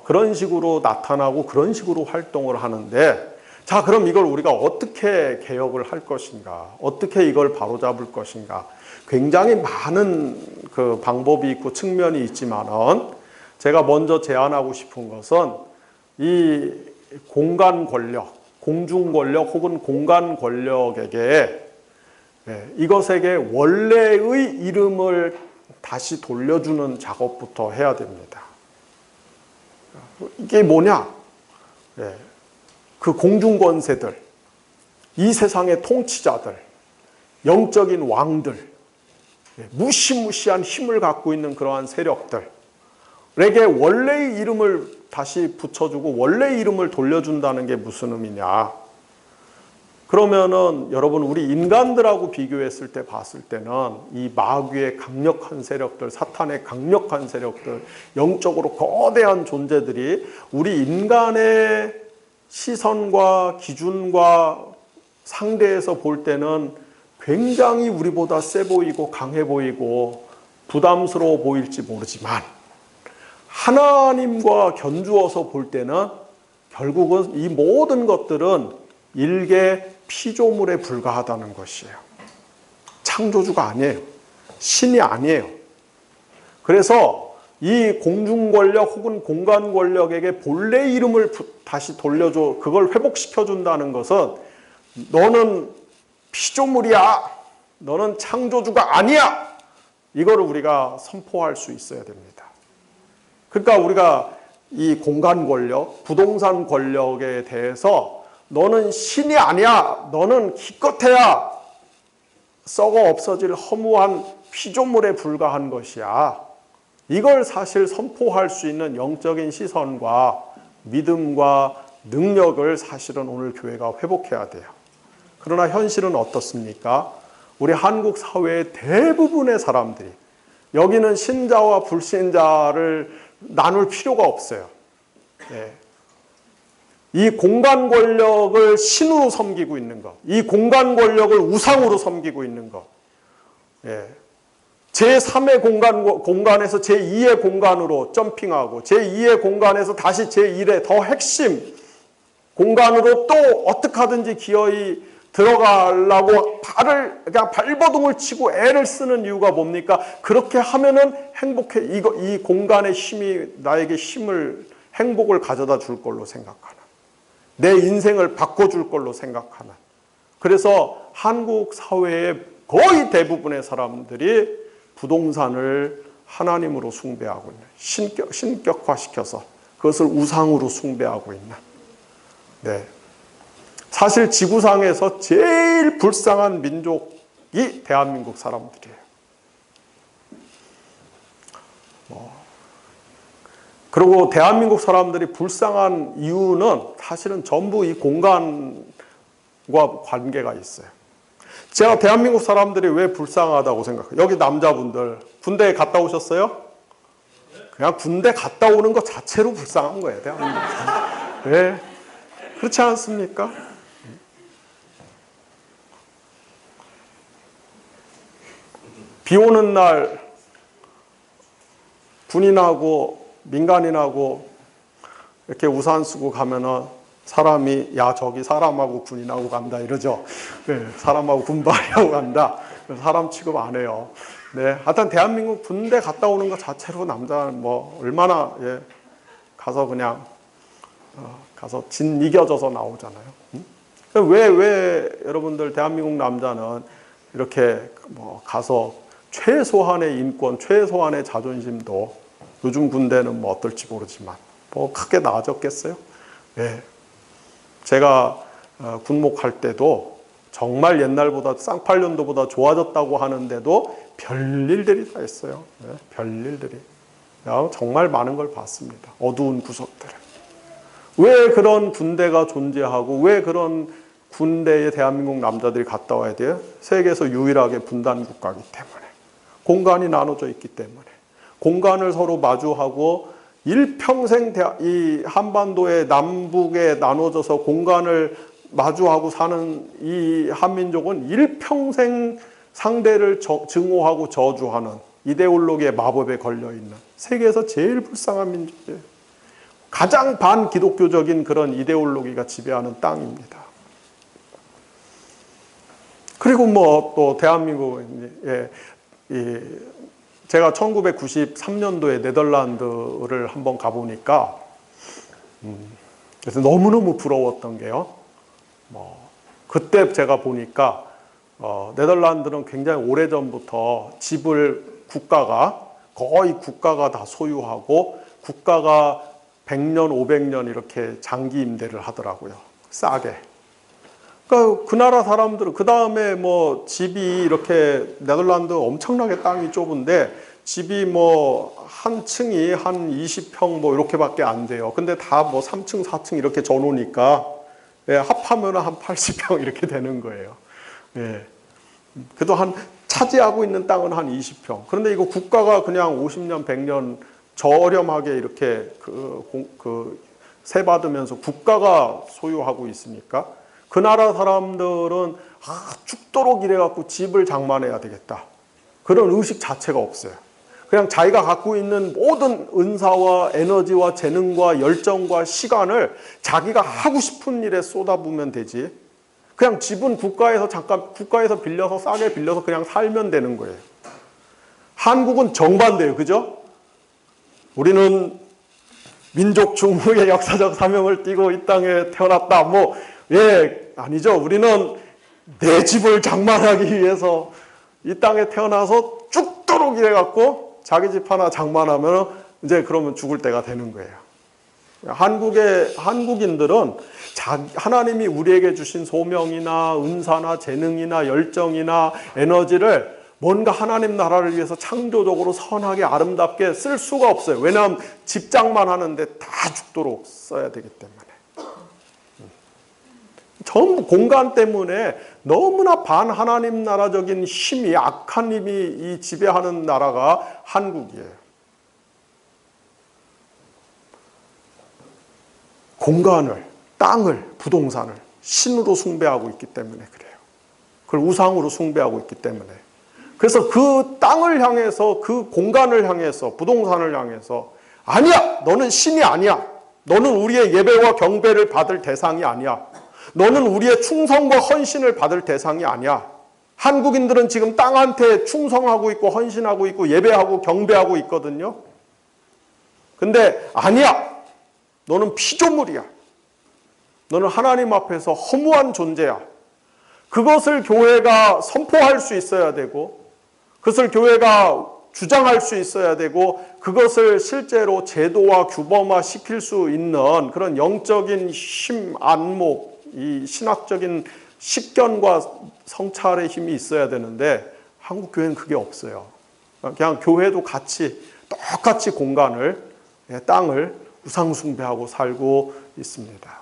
그런 식으로 나타나고 그런 식으로 활동을 하는데, 자, 그럼 이걸 우리가 어떻게 개혁을 할 것인가, 어떻게 이걸 바로잡을 것인가, 굉장히 많은 그 방법이 있고 측면이 있지만은, 제가 먼저 제안하고 싶은 것은 이 공간 권력, 공중 권력 혹은 공간 권력에게 이것에게 원래의 이름을 다시 돌려주는 작업부터 해야 됩니다. 이게 뭐냐? 그 공중 권세들, 이 세상의 통치자들, 영적인 왕들, 무시무시한 힘을 갖고 있는 그러한 세력들에게 원래의 이름을 다시 붙여주고 원래의 이름을 돌려준다는 게 무슨 의미냐? 그러면은 여러분, 우리 인간들하고 비교했을 때 봤을 때는 이 마귀의 강력한 세력들, 사탄의 강력한 세력들, 영적으로 거대한 존재들이 우리 인간의 시선과 기준과 상대에서 볼 때는 굉장히 우리보다 세 보이고 강해 보이고 부담스러워 보일지 모르지만, 하나님과 견주어서 볼 때는 결국은 이 모든 것들은 일개 피조물에 불과하다는 것이에요. 창조주가 아니에요. 신이 아니에요. 그래서 이 공중 권력 혹은 공간 권력에게 본래 이름을 다시 돌려줘, 그걸 회복시켜준다는 것은 너는 피조물이야, 너는 창조주가 아니야, 이거를 우리가 선포할 수 있어야 됩니다. 그러니까 우리가 이 공간 권력, 부동산 권력에 대해서 너는 신이 아니야, 너는 기껏해야 썩어 없어질 허무한 피조물에 불과한 것이야, 이걸 사실 선포할 수 있는 영적인 시선과 믿음과 능력을 사실은 오늘 교회가 회복해야 돼요. 그러나 현실은 어떻습니까? 우리 한국 사회의 대부분의 사람들이, 여기는 신자와 불신자를 나눌 필요가 없어요. 네. 이 공간 권력을 신으로 섬기고 있는 것, 이 공간 권력을 우상으로 섬기고 있는 것, 예. 제3의 공간에서 제2의 공간으로 점핑하고 제2의 공간에서 다시 제1의 더 핵심 공간으로 또 어떻게 하든지 기어이 들어가려고 그냥 발버둥을 치고 애를 쓰는 이유가 뭡니까? 그렇게 하면은 행복해, 이 공간의 힘이 나에게 행복을 가져다 줄 걸로 생각하는, 내 인생을 바꿔줄 걸로 생각하는. 그래서 한국 사회의 거의 대부분의 사람들이 부동산을 하나님으로 숭배하고 있는, 신격화시켜서 그것을 우상으로 숭배하고 있는. 네. 사실 지구상에서 제일 불쌍한 민족이 대한민국 사람들이에요. 그리고 대한민국 사람들이 불쌍한 이유는 사실은 전부 이 공간과 관계가 있어요. 제가 대한민국 사람들이 왜 불쌍하다고 생각해요? 여기 남자분들 군대에 갔다 오셨어요? 그냥 군대 갔다 오는 것 자체로 불쌍한 거예요, 대한민국 사람. 네. 그렇지 않습니까? 비 오는 날 군인하고 민간인하고 이렇게 우산 쓰고 가면은 사람이, 야, 저기 사람하고 군인하고 간다 이러죠. 네, 사람하고 군발이하고 간다. 사람 취급 안 해요. 네, 하여튼 대한민국 군대 갔다 오는 것 자체로 남자는 뭐 얼마나, 예, 가서 그냥 가서 진 이겨져서 나오잖아요. 왜 여러분들 대한민국 남자는 이렇게 뭐 가서 최소한의 인권, 최소한의 자존심도, 요즘 군대는 뭐 어떨지 모르지만 뭐 크게 나아졌겠어요? 네. 제가 군목할 때도 정말 옛날보다 쌍팔년도보다 좋아졌다고 하는데도 별일들이 다 있어요. 네, 별일들이. 정말 많은 걸 봤습니다. 어두운 구석들을. 왜 그런 군대가 존재하고 왜 그런 군대에 대한민국 남자들이 갔다 와야 돼요? 세계에서 유일하게 분단 국가이기 때문에. 공간이 나눠져 있기 때문에. 공간을 서로 마주하고 일평생 이 한반도의 남북에 나눠져서 공간을 마주하고 사는 이 한민족은 일평생 상대를 증오하고 저주하는 이데올로기의 마법에 걸려있는 세계에서 제일 불쌍한 민족이에요. 가장 반기독교적인 그런 이데올로기가 지배하는 땅입니다. 그리고 뭐 또 대한민국에 제가 1993년도에 네덜란드를 한번 가보니까 그래서 너무너무 부러웠던 게요. 그때 제가 보니까 네덜란드는 굉장히 오래전부터 집을 거의 국가가 다 소유하고 국가가 100년, 500년 이렇게 장기 임대를 하더라고요. 싸게. 그러니까 그 나라 사람들은 그 다음에 뭐 집이 이렇게 네덜란드 엄청나게 땅이 좁은데 집이 뭐 한 층이 한 20평 뭐 이렇게밖에 안 돼요. 근데 다 뭐 3층, 4층 이렇게 져놓으니까 예, 합하면 한 80평 이렇게 되는 거예요. 예. 그래도 차지하고 있는 땅은 한 20평. 그런데 이거 국가가 그냥 50년, 100년 저렴하게 이렇게 세 받으면서 국가가 소유하고 있으니까 그 나라 사람들은 죽도록 이래갖고 집을 장만해야 되겠다. 그런 의식 자체가 없어요. 그냥 자기가 갖고 있는 모든 은사와 에너지와 재능과 열정과 시간을 자기가 하고 싶은 일에 쏟아부으면 되지. 그냥 집은 국가에서 빌려서 싸게 빌려서 그냥 살면 되는 거예요. 한국은 정반대예요. 그죠? 우리는 민족 중흥의 역사적 사명을 띠고 이 땅에 태어났다. 아니죠. 우리는 내 집을 장만하기 위해서 이 땅에 태어나서 죽도록 일해갖고 자기 집 하나 장만하면 이제 그러면 죽을 때가 되는 거예요. 한국인들은 하나님이 우리에게 주신 소명이나 은사나 재능이나 열정이나 에너지를 뭔가 하나님 나라를 위해서 창조적으로 선하게 아름답게 쓸 수가 없어요. 왜냐하면 집장만 하는데 다 죽도록 써야 되기 때문에. 전부 공간 때문에 너무나 반하나님 나라적인 힘이, 악한 힘이 이 지배하는 나라가 한국이에요. 공간을, 땅을, 부동산을 신으로 숭배하고 있기 때문에 그래요. 그걸 우상으로 숭배하고 있기 때문에. 그래서 그 땅을 향해서, 그 공간을 향해서, 부동산을 향해서 아니야! 너는 신이 아니야! 너는 우리의 예배와 경배를 받을 대상이 아니야! 너는 우리의 충성과 헌신을 받을 대상이 아니야! 한국인들은 지금 땅한테 충성하고 있고 헌신하고 있고 예배하고 경배하고 있거든요. 근데 아니야! 너는 피조물이야. 너는 하나님 앞에서 허무한 존재야. 그것을 교회가 선포할 수 있어야 되고, 그것을 교회가 주장할 수 있어야 되고, 그것을 실제로 제도와 규범화 시킬 수 있는 그런 영적인 힘, 안목, 이 신학적인 식견과 성찰의 힘이 있어야 되는데 한국 교회는 그게 없어요. 그냥 교회도 똑같이 공간을, 땅을 우상 숭배하고 살고 있습니다.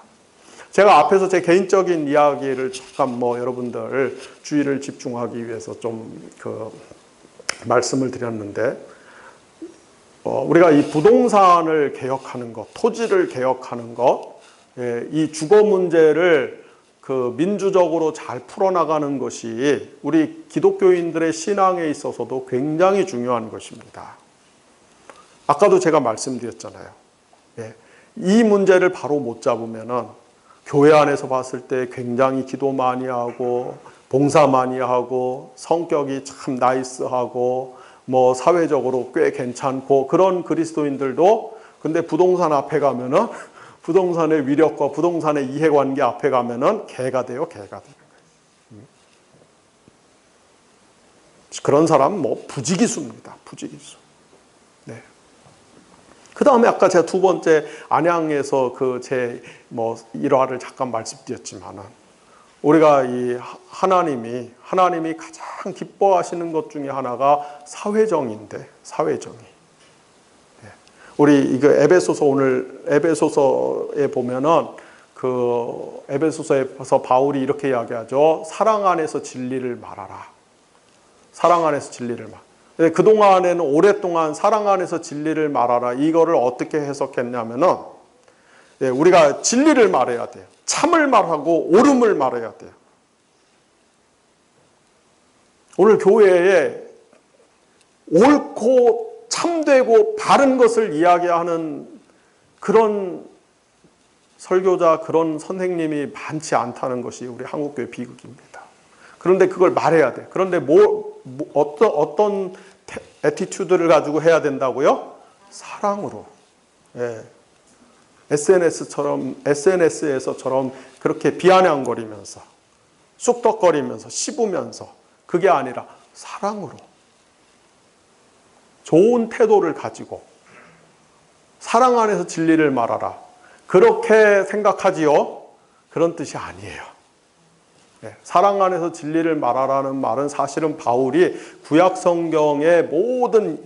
제가 앞에서 제 개인적인 이야기를 잠깐 여러분들 주의를 집중하기 위해서 좀 말씀을 드렸는데, 우리가 이 부동산을 개혁하는 것, 토지를 개혁하는 것, 이 주거 문제를 민주적으로 잘 풀어나가는 것이 우리 기독교인들의 신앙에 있어서도 굉장히 중요한 것입니다. 아까도 제가 말씀드렸잖아요. 이 문제를 바로 못 잡으면은 교회 안에서 봤을 때 굉장히 기도 많이 하고 봉사 많이 하고 성격이 참 나이스하고 사회적으로 꽤 괜찮고 그런 그리스도인들도 근데 부동산 앞에 가면은 부동산의 위력과 부동산의 이해관계 앞에 가면은 개가 돼요, 개가 되는 거예요. 그런 사람 부지기수입니다, 부지기수. 네. 그 다음에 아까 제가 두 번째 안양에서 제 일화를 잠깐 말씀드렸지만은 우리가 이 하나님이 가장 기뻐하시는 것 중에 하나가 사회정의인데, 사회정의. 우리 이거 에베소서에 보면은 에베소서에서 바울이 이렇게 이야기하죠. 사랑 안에서 진리를 말하라. 사랑 안에서 진리를 말. 그동안에는 오랫동안 사랑 안에서 진리를 말하라. 이거를 어떻게 해석했냐면은 우리가 진리를 말해야 돼요. 참을 말하고 옳음을 말해야 돼요. 오늘 교회에 옳고 참되고 바른 것을 이야기하는 그런 설교자, 그런 선생님이 많지 않다는 것이 우리 한국교회 비극입니다. 그런데 그걸 말해야 돼. 그런데 어떤 애티튜드를 가지고 해야 된다고요? 사랑으로. SNS에서처럼 그렇게 비아냥거리면서 쑥덕거리면서 씹으면서 그게 아니라 사랑으로 좋은 태도를 가지고 사랑 안에서 진리를 말하라. 그렇게 생각하지요? 그런 뜻이 아니에요. 사랑 안에서 진리를 말하라는 말은 사실은 바울이 구약 성경의 모든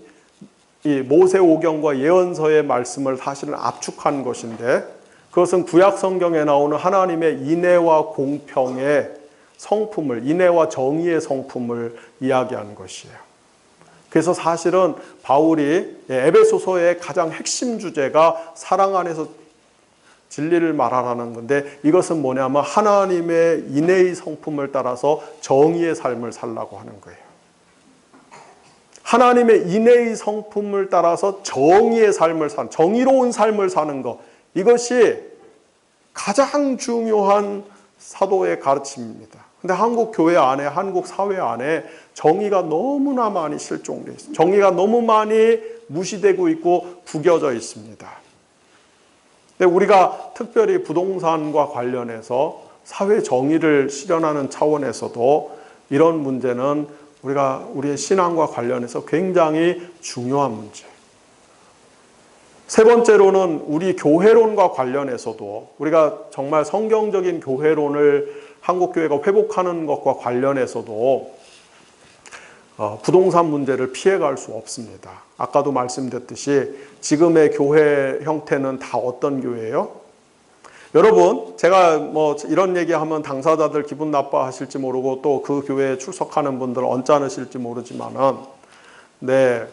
이 모세오경과 예언서의 말씀을 사실은 압축한 것인데, 그것은 구약 성경에 나오는 하나님의 인애와 공평의 성품을, 인애와 정의의 성품을 이야기하는 것이에요. 그래서 사실은 바울이 에베소서의 가장 핵심 주제가 사랑 안에서 진리를 말하라는 건데, 이것은 뭐냐면 하나님의 인애의 성품을 따라서 정의의 삶을 살라고 하는 거예요. 하나님의 인애의 성품을 따라서 정의의 삶을 사는, 정의로운 삶을 사는 것, 이것이 가장 중요한 사도의 가르침입니다. 근데 한국 교회 안에, 한국 사회 안에 정의가 너무나 많이 실종되어 있습니다. 정의가 너무 많이 무시되고 있고 구겨져 있습니다. 근데 우리가 특별히 부동산과 관련해서 사회 정의를 실현하는 차원에서도 이런 문제는 우리가 우리의 신앙과 관련해서 굉장히 중요한 문제. 세 번째로는 우리 교회론과 관련해서도 우리가 정말 성경적인 교회론을 한국교회가 회복하는 것과 관련해서도 부동산 문제를 피해갈 수 없습니다. 아까도 말씀드렸듯이 지금의 교회 형태는 다 어떤 교회예요? 여러분, 제가 뭐 이런 얘기하면 당사자들 기분 나빠하실지 모르고 또 그 교회에 출석하는 분들 언짢으실지 모르지만은, 네,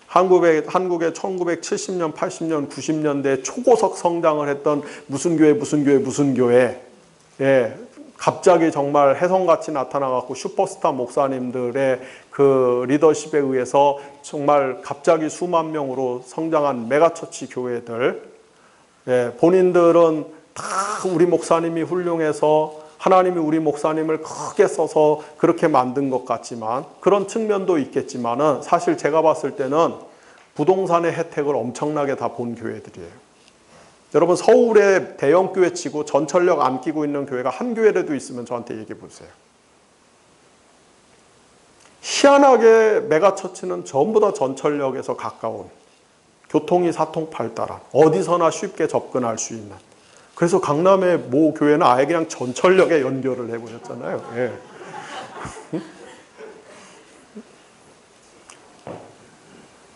한국의 1970년, 80년, 90년대 초고속 성장을 했던 무슨 교회, 예, 갑자기 정말 혜성같이 나타나갖고 슈퍼스타 목사님들의 그 리더십에 의해서 정말 갑자기 수만 명으로 성장한 메가처치 교회들, 예, 본인들은 다 우리 목사님이 훌륭해서 하나님이 우리 목사님을 크게 써서 그렇게 만든 것 같지만, 그런 측면도 있겠지만은 사실 제가 봤을 때는 부동산의 혜택을 엄청나게 다 본 교회들이에요. 여러분, 서울에 대형 교회 치고 전철역 안 끼고 있는 교회가 한 교회라도 있으면 저한테 얘기해 보세요. 희한하게 메가처치는 전부 다 전철역에서 가까운, 교통이 사통팔달한, 어디서나 쉽게 접근할 수 있는. 그래서 강남의 모 교회는 아예 그냥 전철역에 연결을 해버렸잖아요. 예.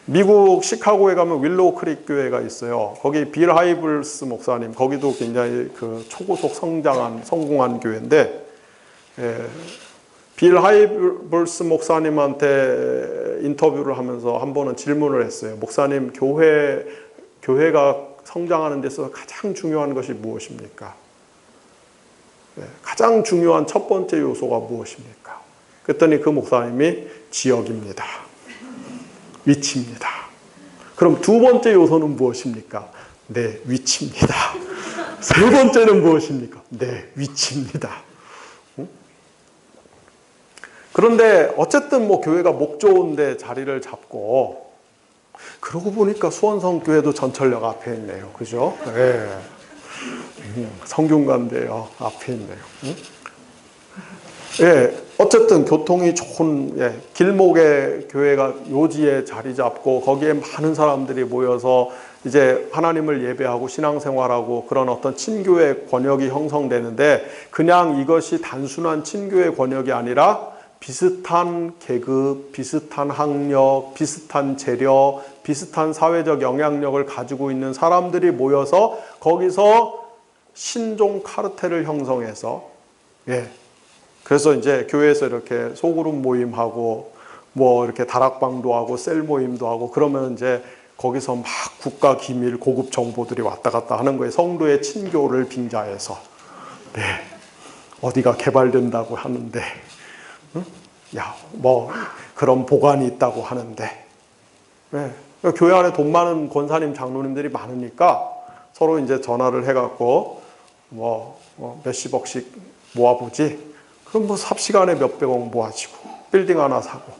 미국 시카고에 가면 윌로우 크릭 교회가 있어요. 거기 빌 하이블스 목사님, 거기도 굉장히 그 초고속 성공한 교회인데, 예, 빌 하이블스 목사님한테 인터뷰를 하면서 한 번은 질문을 했어요. 목사님, 교회가 성장하는 데서 가장 중요한 것이 무엇입니까? 예, 가장 중요한 첫 번째 요소가 무엇입니까? 그랬더니 그 목사님이 지역입니다. 위치입니다. 그럼 두 번째 요소는 무엇입니까? 네, 위치입니다. 세 번째는 무엇입니까? 네, 위치입니다. 그런데 어쨌든 뭐 교회가 목 좋은 데 자리를 잡고, 그러고 보니까 수원성교회도 전철역 앞에 있네요. 그죠? 네. 성균관대요. 앞에 있네요. 예, 어쨌든 교통이 좋은, 예, 길목에 교회가 요지에 자리 잡고 거기에 많은 사람들이 모여서 이제 하나님을 예배하고 신앙생활하고 그런 어떤 친교의 권역이 형성되는데, 그냥 이것이 단순한 친교의 권역이 아니라 비슷한 계급, 비슷한 학력, 비슷한 재력, 비슷한 사회적 영향력을 가지고 있는 사람들이 모여서 거기서 신종 카르텔을 형성해서, 예, 그래서 이제 교회에서 이렇게 소그룹 모임하고 뭐 이렇게 다락방도 하고 셀 모임도 하고 그러면 이제 거기서 막 국가 기밀 고급 정보들이 왔다 갔다 하는 거예요. 성도의 친교를 빙자해서. 네, 어디가 개발된다고 하는데, 응? 야, 뭐 그런 보관이 있다고 하는데, 네. 교회 안에 돈 많은 권사님 장로님들이 많으니까 서로 이제 전화를 해갖고 뭐 몇십억씩 모아보지. 그럼 뭐 삽시간에 몇백억 모아지고 빌딩 하나 사고,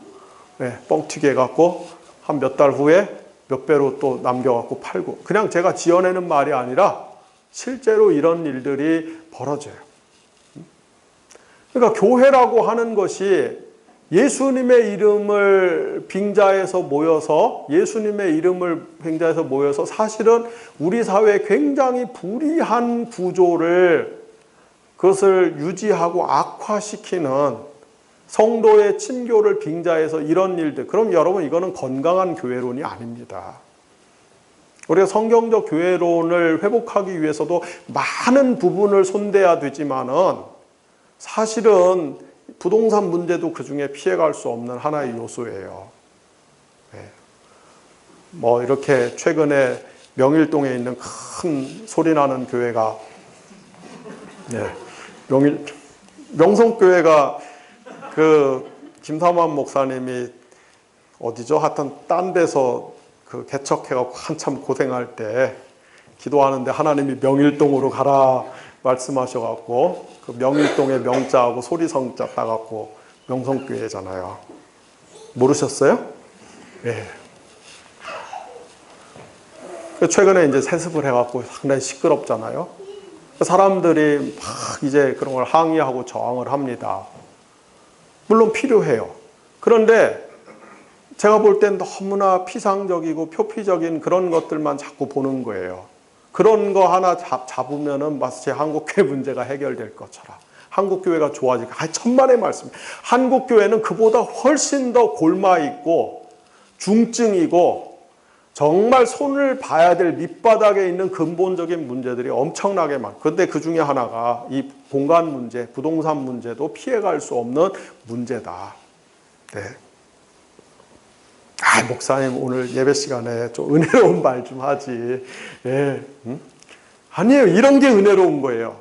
네, 뻥튀기 해갖고 한 몇 달 후에 몇 배로 또 남겨갖고 팔고. 그냥 제가 지어내는 말이 아니라 실제로 이런 일들이 벌어져요. 그러니까 교회라고 하는 것이 예수님의 이름을 빙자해서 모여서, 사실은 우리 사회에 굉장히 불이한 구조를, 그것을 유지하고 악화시키는 성도의 친교를 빙자해서 이런 일들. 그럼 여러분, 이거는 건강한 교회론이 아닙니다. 우리가 성경적 교회론을 회복하기 위해서도 많은 부분을 손대야 되지만은 사실은 부동산 문제도 그 중에 피해갈 수 없는 하나의 요소예요. 네. 뭐 이렇게 최근에 명일동에 있는 큰 소리나는 교회가, 네, 명성교회가 그 김삼환 목사님이 어디죠? 하여튼 딴 데서 그 개척해갖고 한참 고생할 때 기도하는데 하나님이 명일동으로 가라, 말씀하셔갖고 그 명일동에 명자하고 소리성자 따갖고 명성교회잖아요. 모르셨어요? 네. 최근에 이제 세습을 해갖고 상당히 시끄럽잖아요. 사람들이 막 이제 그런 걸 항의하고 저항을 합니다. 물론 필요해요. 그런데 제가 볼 땐 너무나 피상적이고 표피적인 그런 것들만 자꾸 보는 거예요. 그런 거 하나 잡으면은 마치 한국교회 문제가 해결될 것처럼. 한국교회가 좋아지고, 천만의 말씀. 한국교회는 그보다 훨씬 더 골마있고, 중증이고, 정말 손을 봐야 될 밑바닥에 있는 근본적인 문제들이 엄청나게 많아요. 그런데 그 중에 하나가 이 공간 문제, 부동산 문제도 피해갈 수 없는 문제다. 네. 목사님 오늘 예배 시간에 좀 은혜로운 말 좀 하지. 예. 아니에요. 이런 게 은혜로운 거예요.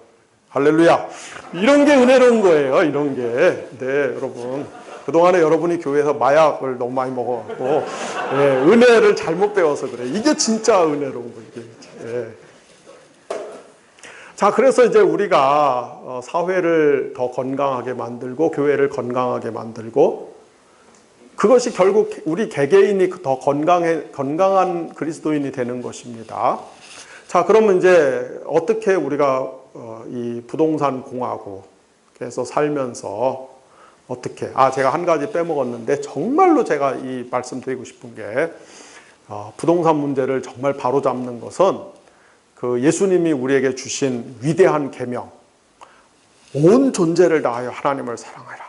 할렐루야. 이런 게 은혜로운 거예요. 이런 게. 네, 여러분. 그동안에 여러분이 교회에서 마약을 너무 많이 먹어갖고, 예, 은혜를 잘못 배워서 그래. 이게 진짜 은혜로운 거예요. 예. 자, 그래서 이제 우리가 사회를 더 건강하게 만들고, 교회를 건강하게 만들고, 그것이 결국 우리 개개인이 더 건강한 그리스도인이 되는 것입니다. 자, 그러면 이제 어떻게 우리가 이 부동산 공화국에서 살면서 어떻게, 제가 한 가지 빼먹었는데 정말로 제가 이 말씀드리고 싶은 게 부동산 문제를 정말 바로잡는 것은 그 예수님이 우리에게 주신 위대한 계명, 온 존재를 다하여 하나님을 사랑하라.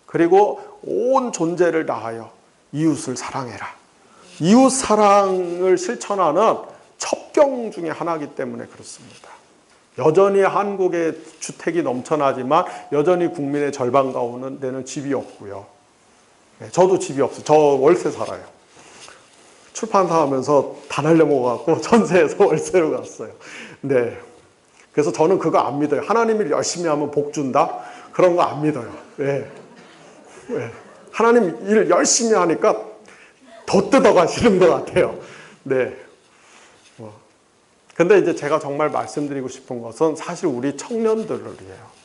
그리고 온 존재를 다하여 이웃을 사랑해라. 이웃 사랑을 실천하는 첩경 중에 하나이기 때문에 그렇습니다. 여전히 한국에 주택이 넘쳐나지만 여전히 국민의 절반 가운데는 집이 없고요. 저도 집이 없어요. 저 월세 살아요. 출판사 하면서 다 날려먹어갖고 전세에서 월세로 갔어요. 네. 그래서 저는 그거 안 믿어요. 하나님이 열심히 하면 복 준다? 그런 거 안 믿어요. 네. 네. 하나님 일 열심히 하니까 더 뜯어가시는 것 같아요. 네. 근데 이제 제가 정말 말씀드리고 싶은 것은 사실 우리 청년들을 위해요.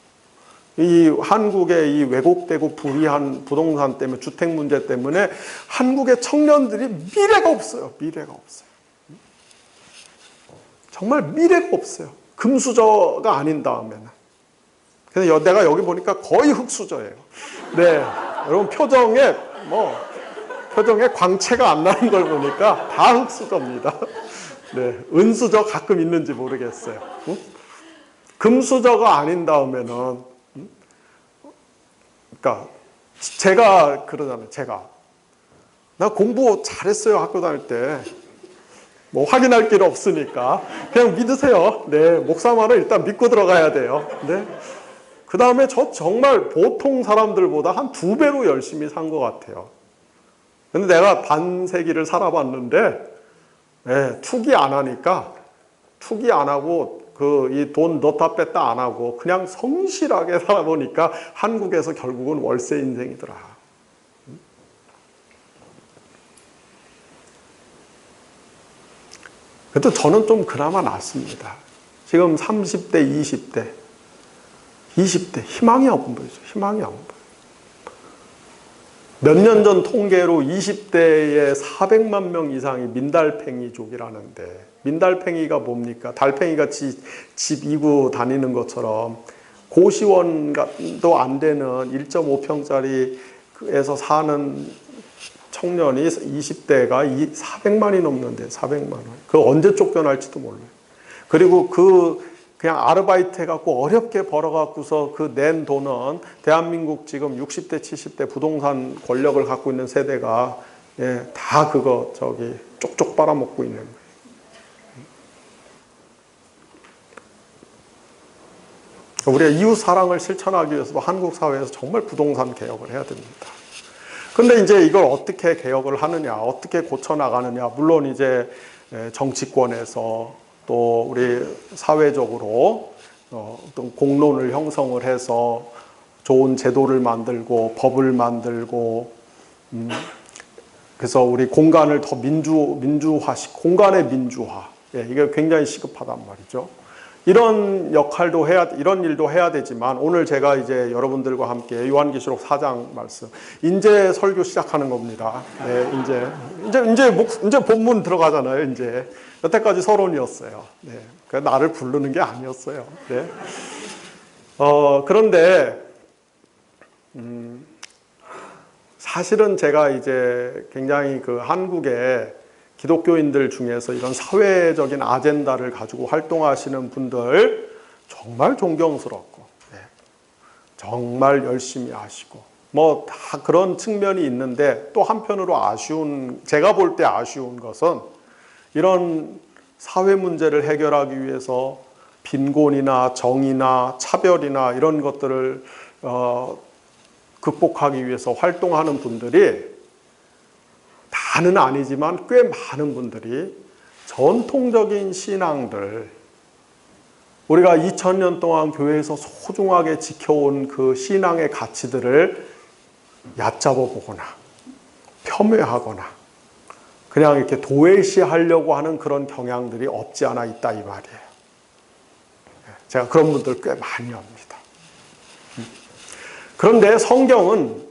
이 한국의 이 왜곡되고 불이한 부동산 때문에, 주택 문제 때문에 한국의 청년들이 미래가 없어요. 미래가 없어요. 정말 미래가 없어요. 금수저가 아닌 다음에는. 근데 내가 여기 보니까 거의 흙수저예요. 네. 여러분 표정에 광채가 안 나는 걸 보니까 다 흙수저입니다. 네. 은수저 가끔 있는지 모르겠어요. 금수저가 아닌 다음에는, 그러니까 제가 그러잖아요. 나 공부 잘했어요. 학교 다닐 때. 뭐 확인할 길 없으니까 그냥 믿으세요. 네. 목사 말을 일단 믿고 들어가야 돼요. 네. 그 다음에 저 정말 보통 사람들보다 한 2배로 열심히 산 것 같아요. 근데 내가 반세기를 살아봤는데, 네, 투기 안 하니까, 투기 안 하고, 이 돈 넣다 뺐다 안 하고, 그냥 성실하게 살아보니까 한국에서 결국은 월세 인생이더라. 그래도 저는 좀 그나마 낫습니다. 지금 30대, 20대, 희망이 안 보이죠. 희망이 안 보여요. 몇 년 전 통계로 20대에 400만 명 이상이 민달팽이족이라는데, 민달팽이가 뭡니까? 달팽이가 집 이고 다니는 것처럼 고시원도 안 되는 1.5평짜리에서 사는 청년이 20대가 400만이 넘는데, 400만 원. 그거 언제 쫓겨날지도 몰라요. 그리고 그냥 아르바이트 해갖고 어렵게 벌어갖고서 그 낸 돈은 대한민국 지금 60대, 70대 부동산 권력을 갖고 있는 세대가, 예, 다 그거 쪽쪽 빨아먹고 있는 거예요. 우리가 이웃 사랑을 실천하기 위해서도 한국 사회에서 정말 부동산 개혁을 해야 됩니다. 근데 이제 이걸 어떻게 개혁을 하느냐, 어떻게 고쳐나가느냐, 물론 이제 정치권에서 또 우리 사회적으로 어떤 공론을 형성을 해서 좋은 제도를 만들고 법을 만들고, 그래서 우리 공간을 더 공간의 민주화, 예, 이게 굉장히 시급하단 말이죠. 이런 역할도 이런 일도 해야 되지만, 오늘 제가 이제 여러분들과 함께 요한계시록 4장 말씀, 이제 설교 시작하는 겁니다. 네, 이제 본문 들어가잖아요. 이제 여태까지 서론이었어요. 네, 나를 부르는 게 아니었어요. 네. 그런데 사실은 제가 이제 굉장히 그 한국의 기독교인들 중에서 이런 사회적인 아젠다를 가지고 활동하시는 분들 정말 존경스럽고, 네, 정말 열심히 하시고 뭐 다 그런 측면이 있는데, 또 한편으로 제가 볼 때 아쉬운 것은 이런 사회 문제를 해결하기 위해서 빈곤이나 정의나 차별이나 이런 것들을 극복하기 위해서 활동하는 분들이, 다는 아니지만 꽤 많은 분들이 전통적인 신앙들, 우리가 2000년 동안 교회에서 소중하게 지켜온 그 신앙의 가치들을 얕잡아 보거나 폄훼하거나 그냥 이렇게 도외시하려고 하는 그런 경향들이 없지 않아 있다, 이 말이에요. 제가 그런 분들 꽤 많이 합니다. 그런데 성경은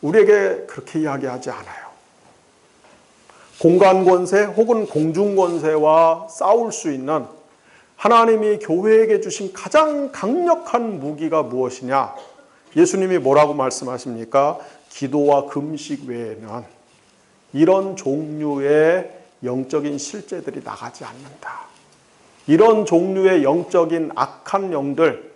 우리에게 그렇게 이야기하지 않아요. 공간 권세 혹은 공중 권세와 싸울 수 있는 하나님이 교회에게 주신 가장 강력한 무기가 무엇이냐? 예수님이 뭐라고 말씀하십니까? 기도와 금식 외에는 이런 종류의 영적인 실제들이 나가지 않는다. 이런 종류의 영적인 악한 영들,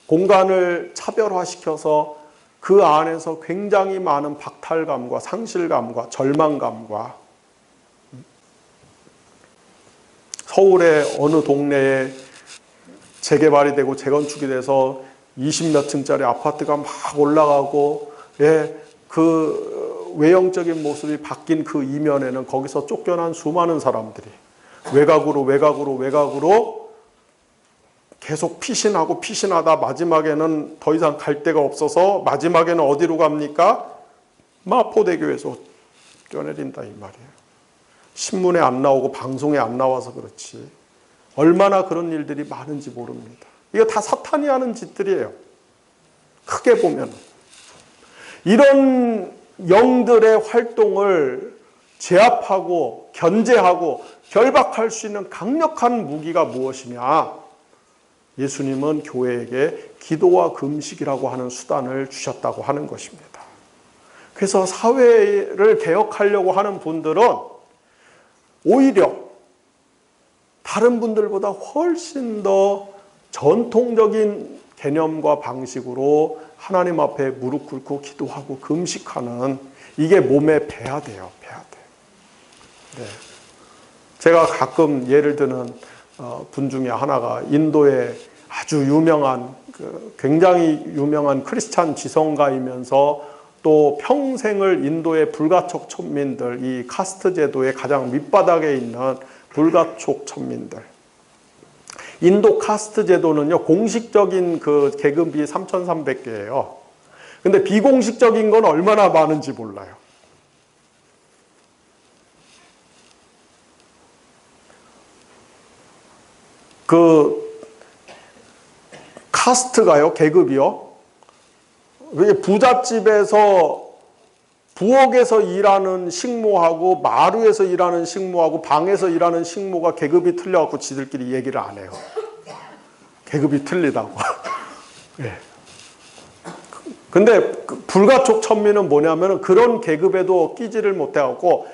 공간을 차별화시켜서 그 안에서 굉장히 많은 박탈감과 상실감과 절망감과, 서울의 어느 동네에 재개발이 되고 재건축이 돼서 20몇 층짜리 아파트가 막 올라가고, 그 외형적인 모습이 바뀐 그 이면에는 거기서 쫓겨난 수많은 사람들이 외곽으로 계속 피신하다 마지막에는 더 이상 갈 데가 없어서 마지막에는 어디로 갑니까? 마포대교에서 뛰어내린다, 이 말이에요. 신문에 안 나오고 방송에 안 나와서 그렇지 얼마나 그런 일들이 많은지 모릅니다. 이거 다 사탄이 하는 짓들이에요. 크게 보면 이런 영들의 활동을 제압하고 견제하고 결박할 수 있는 강력한 무기가 무엇이냐? 예수님은 교회에게 기도와 금식이라고 하는 수단을 주셨다고 하는 것입니다. 그래서 사회를 개혁하려고 하는 분들은 오히려 다른 분들보다 훨씬 더 전통적인 개념과 방식으로 하나님 앞에 무릎 꿇고 기도하고 금식하는, 이게 몸에 배야 돼요. 네. 제가 가끔 예를 드는 분 중에 하나가 인도의 아주 유명한, 굉장히 유명한 크리스찬 지성가이면서 또 평생을 인도의 불가촉 천민들, 이 카스트 제도의 가장 밑바닥에 있는 불가촉 천민들. 인도 카스트 제도는요, 공식적인 그 계급이 3,300개예요. 근데 비공식적인 건 얼마나 많은지 몰라요. 그 카스트가요, 계급이요. 부잣집에서 부엌에서 일하는 식모하고 마루에서 일하는 식모하고 방에서 일하는 식모가 계급이 틀려갖고 지들끼리 얘기를 안 해요. 계급이 틀리다고. 네. 근데 불가촉 천민은 뭐냐면 그런 계급에도 끼지를 못해갖고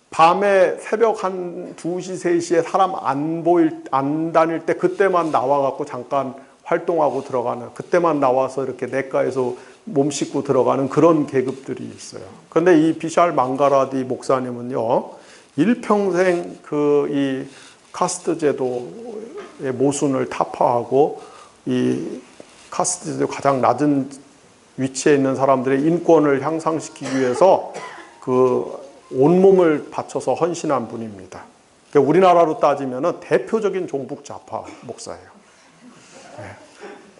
밤에 새벽 한 2시, 3시에 사람 안 다닐 때 그때만 나와갖고 잠깐 활동하고 들어가는, 그때만 나와서 이렇게 내과에서 몸 씻고 들어가는 그런 계급들이 있어요. 그런데 이 비샬 망가라디 목사님은요, 일평생 이 카스트 제도의 모순을 타파하고 이 카스트 제도 가장 낮은 위치에 있는 사람들의 인권을 향상시키기 위해서 그 온몸을 바쳐서 헌신한 분입니다. 그러니까 우리나라로 따지면 대표적인 종북 좌파 목사예요.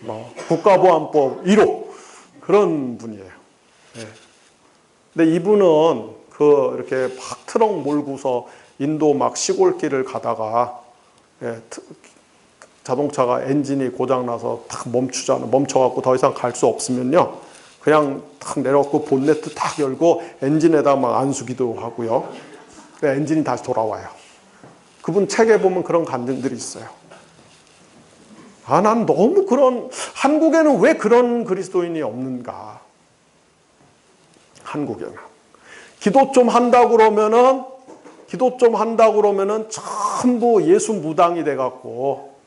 네. 국가보안법 1호 그런 분이에요. 네. 근데 이분은 이렇게 막 트럭 몰고서 인도 막 시골길을 가다가 자동차가 엔진이 고장나서 탁 멈춰갖고 더 이상 갈 수 없으면요. 그냥 탁 내려갖고 본네트 탁 열고 엔진에다 막 안수기도 하고요. 엔진이 다시 돌아와요. 그분 책에 보면 그런 간증들이 있어요. 난 너무 한국에는 왜 그런 그리스도인이 없는가? 한국에는. 기도 좀 한다고 그러면은 전부 예수 무당이 돼갖고,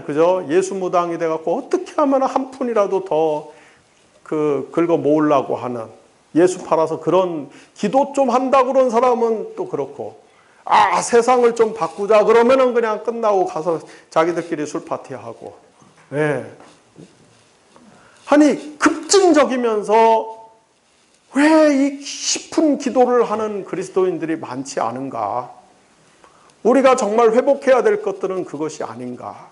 그죠? 예수 무당이 돼갖고 어떻게 하면 한 푼이라도 더 긁어 모으려고 하는, 예수 팔아서 그런, 기도 좀 한다고 그런 사람은 또 그렇고, 세상을 좀 바꾸자 그러면은 그냥 끝나고 가서 자기들끼리 술 파티하고. 아니, 급진적이면서 왜 이 깊은 기도를 하는 그리스도인들이 많지 않은가? 우리가 정말 회복해야 될 것들은 그것이 아닌가?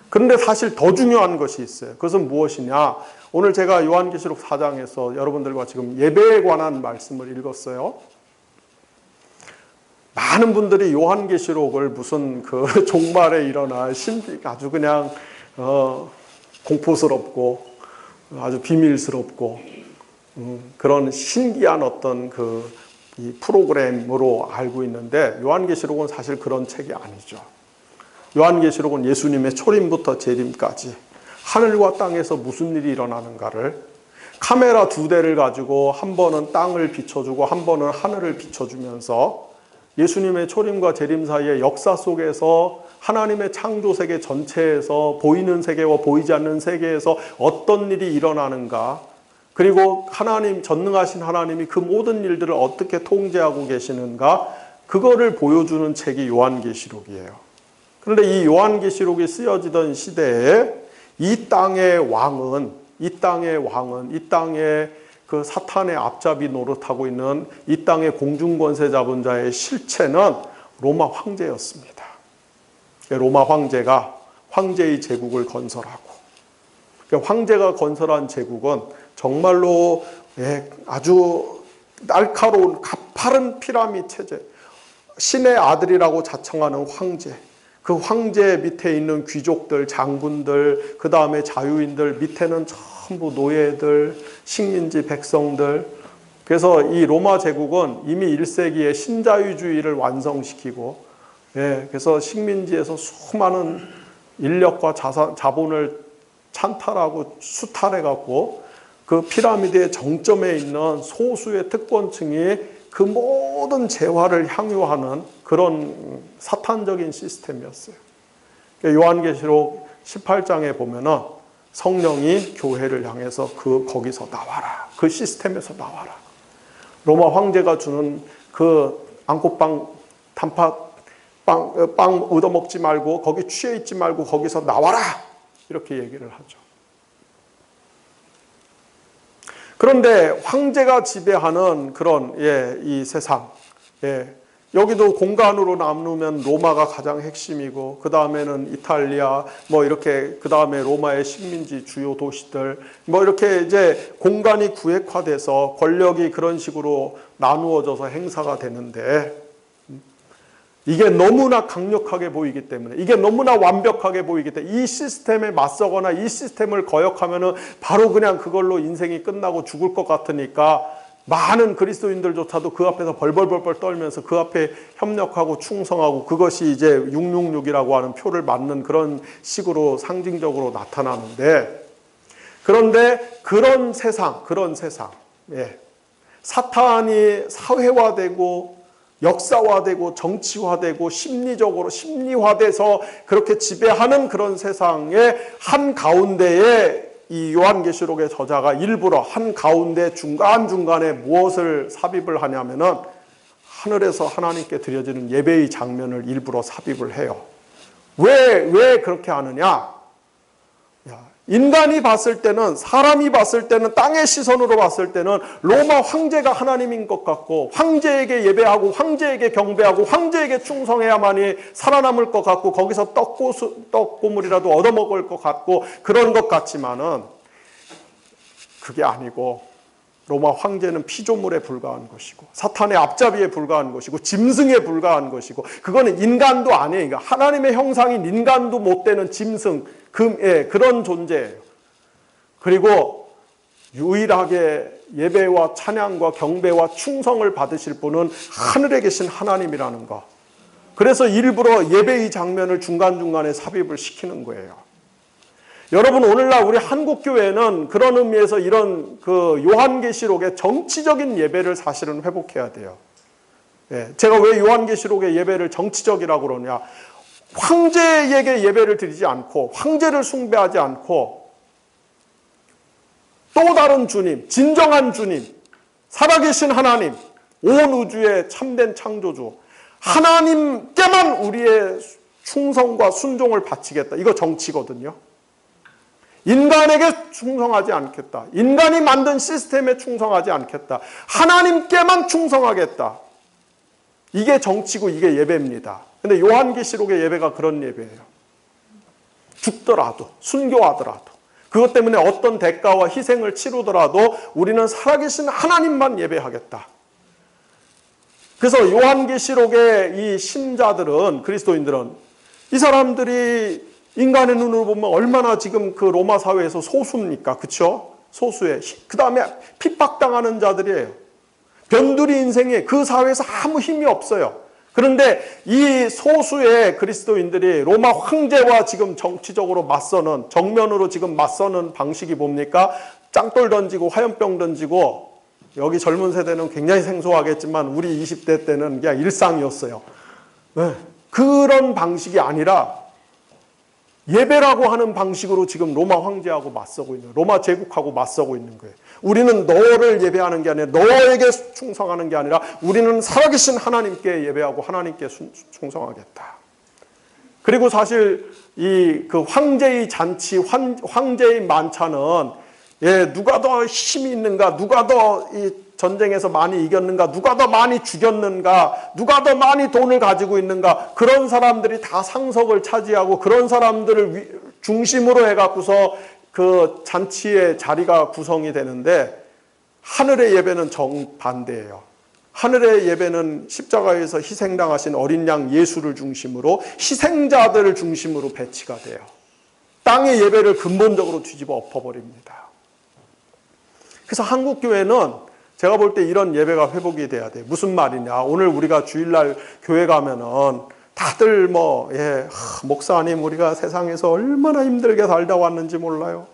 그런데 사실 더 중요한 것이 있어요. 그것은 무엇이냐? 오늘 제가 요한계시록 4장에서 여러분들과 지금 예배에 관한 말씀을 읽었어요. 많은 분들이 요한계시록을 무슨 종말에 일어날 아주 그냥 공포스럽고 아주 비밀스럽고 그런 신기한 어떤 이 프로그램으로 알고 있는데, 요한계시록은 사실 그런 책이 아니죠. 요한계시록은 예수님의 초림부터 재림까지 하늘과 땅에서 무슨 일이 일어나는가를 카메라 2대를 가지고 한 번은 땅을 비춰주고 한 번은 하늘을 비춰주면서 예수님의 초림과 재림 사이의 역사 속에서 하나님의 창조 세계 전체에서 보이는 세계와 보이지 않는 세계에서 어떤 일이 일어나는가, 그리고 전능하신 하나님이 그 모든 일들을 어떻게 통제하고 계시는가, 그거를 보여주는 책이 요한계시록이에요. 그런데 이 요한계시록이 쓰여지던 시대에 이 땅의 왕은 이 땅의 그 사탄의 앞잡이 노릇하고 있는 이 땅의 공중권세 잡은 자의 실체는 로마 황제였습니다. 로마 황제가 황제의 제국을 건설하고, 황제가 건설한 제국은 정말로 아주 날카로운 가파른 피라미드 체제, 신의 아들이라고 자청하는 황제, 그 황제 밑에 있는 귀족들, 장군들, 그 다음에 자유인들, 밑에는 전부 노예들, 식민지 백성들. 그래서 이 로마 제국은 이미 1세기에 신자유주의를 완성시키고, 그래서 식민지에서 수많은 인력과 자본을 찬탈하고 수탈해갖고 그 피라미드의 정점에 있는 소수의 특권층이 그 모든 재화를 향유하는 그런 사탄적인 시스템이었어요. 요한계시록 18장에 보면은 성령이 교회를 향해서 거기서 나와라. 그 시스템에서 나와라. 로마 황제가 주는 그 안고빵, 빵 얻어먹지 말고, 거기 취해 있지 말고 거기서 나와라. 이렇게 얘기를 하죠. 그런데 황제가 지배하는 그런 이 세상, 여기도 공간으로 나누면 로마가 가장 핵심이고, 그 다음에는 이탈리아, 이렇게 그 다음에 로마의 식민지 주요 도시들, 이렇게 이제 공간이 구획화돼서 권력이 그런 식으로 나누어져서 행사가 되는데, 이게 너무나 강력하게 보이기 때문에, 이게 너무나 완벽하게 보이기 때문에 이 시스템에 맞서거나 이 시스템을 거역하면은 바로 그냥 그걸로 인생이 끝나고 죽을 것 같으니까 많은 그리스도인들조차도 그 앞에서 벌벌벌 떨면서 그 앞에 협력하고 충성하고, 그것이 이제 666이라고 하는 표를 맞는 그런 식으로 상징적으로 나타나는데, 그런데 그런 세상, 사탄이 사회화되고 역사화되고 정치화되고 심리화돼서 그렇게 지배하는 그런 세상의 한가운데에 이 요한계시록의 저자가 일부러 한가운데 중간중간에 무엇을 삽입을 하냐면은 하늘에서 하나님께 드려지는 예배의 장면을 일부러 삽입을 해요. 왜 그렇게 하느냐? 인간이 봤을 때는, 사람이 봤을 때는, 땅의 시선으로 봤을 때는 로마 황제가 하나님인 것 같고, 황제에게 예배하고 황제에게 경배하고 황제에게 충성해야만이 살아남을 것 같고, 거기서 떡고물이라도 얻어먹을 것 같고, 그런 것 같지만은 그게 아니고, 로마 황제는 피조물에 불과한 것이고 사탄의 앞잡이에 불과한 것이고 짐승에 불과한 것이고 그거는 인간도 아니에요. 하나님의 형상인 인간도 못 되는 짐승, 그런 존재예요. 그리고 유일하게 예배와 찬양과 경배와 충성을 받으실 분은 하늘에 계신 하나님이라는 거. 그래서 일부러 예배의 장면을 중간중간에 삽입을 시키는 거예요. 여러분, 오늘날 우리 한국교회는 그런 의미에서 이런 그 요한계시록의 정치적인 예배를 사실은 회복해야 돼요. 제가 왜 요한계시록의 예배를 정치적이라고 그러냐. 황제에게 예배를 드리지 않고 황제를 숭배하지 않고 또 다른 주님, 진정한 주님, 살아계신 하나님, 온 우주의 참된 창조주 하나님께만 우리의 충성과 순종을 바치겠다. 이거 정치거든요. 인간에게 충성하지 않겠다. 인간이 만든 시스템에 충성하지 않겠다. 하나님께만 충성하겠다. 이게 정치고 이게 예배입니다. 근데 요한계시록의 예배가 그런 예배예요. 죽더라도, 순교하더라도, 그것 때문에 어떤 대가와 희생을 치르더라도 우리는 살아계신 하나님만 예배하겠다. 그래서 요한계시록의 이 신자들은, 그리스도인들은 이 사람들이 인간의 눈으로 보면 얼마나 지금 그 로마 사회에서 소수입니까? 그렇죠? 소수에. 그 다음에 핍박당하는 자들이에요. 변두리 인생에 그 사회에서 아무 힘이 없어요. 그런데 이 소수의 그리스도인들이 로마 황제와 지금 정치적으로 맞서는, 정면으로 지금 맞서는 방식이 뭡니까? 짱돌 던지고 화염병 던지고, 여기 젊은 세대는 굉장히 생소하겠지만 우리 20대 때는 그냥 일상이었어요. 그런 방식이 아니라 예배라고 하는 방식으로 지금 로마 황제하고 맞서고 있는, 로마 제국하고 맞서고 있는 거예요. 우리는 너를 예배하는 게 아니라, 너에게 충성하는 게 아니라 우리는 살아계신 하나님께 예배하고 하나님께 충성하겠다. 그리고 사실 이 그 황제의 잔치, 황제의 만찬은 누가 더 힘이 있는가, 누가 더 이 전쟁에서 많이 이겼는가, 누가 더 많이 죽였는가, 누가 더 많이 돈을 가지고 있는가, 그런 사람들이 다 상석을 차지하고 그런 사람들을 중심으로 해갖고서 그 잔치의 자리가 구성이 되는데, 하늘의 예배는 정반대예요. 하늘의 예배는 십자가에서 희생당하신 어린 양 예수를 중심으로, 희생자들을 중심으로 배치가 돼요. 땅의 예배를 근본적으로 뒤집어 엎어버립니다. 그래서 한국교회는 제가 볼 때 이런 예배가 회복이 돼야 돼요. 무슨 말이냐. 오늘 우리가 주일날 교회 가면은 다들 목사님, 우리가 세상에서 얼마나 힘들게 살다 왔는지 몰라요.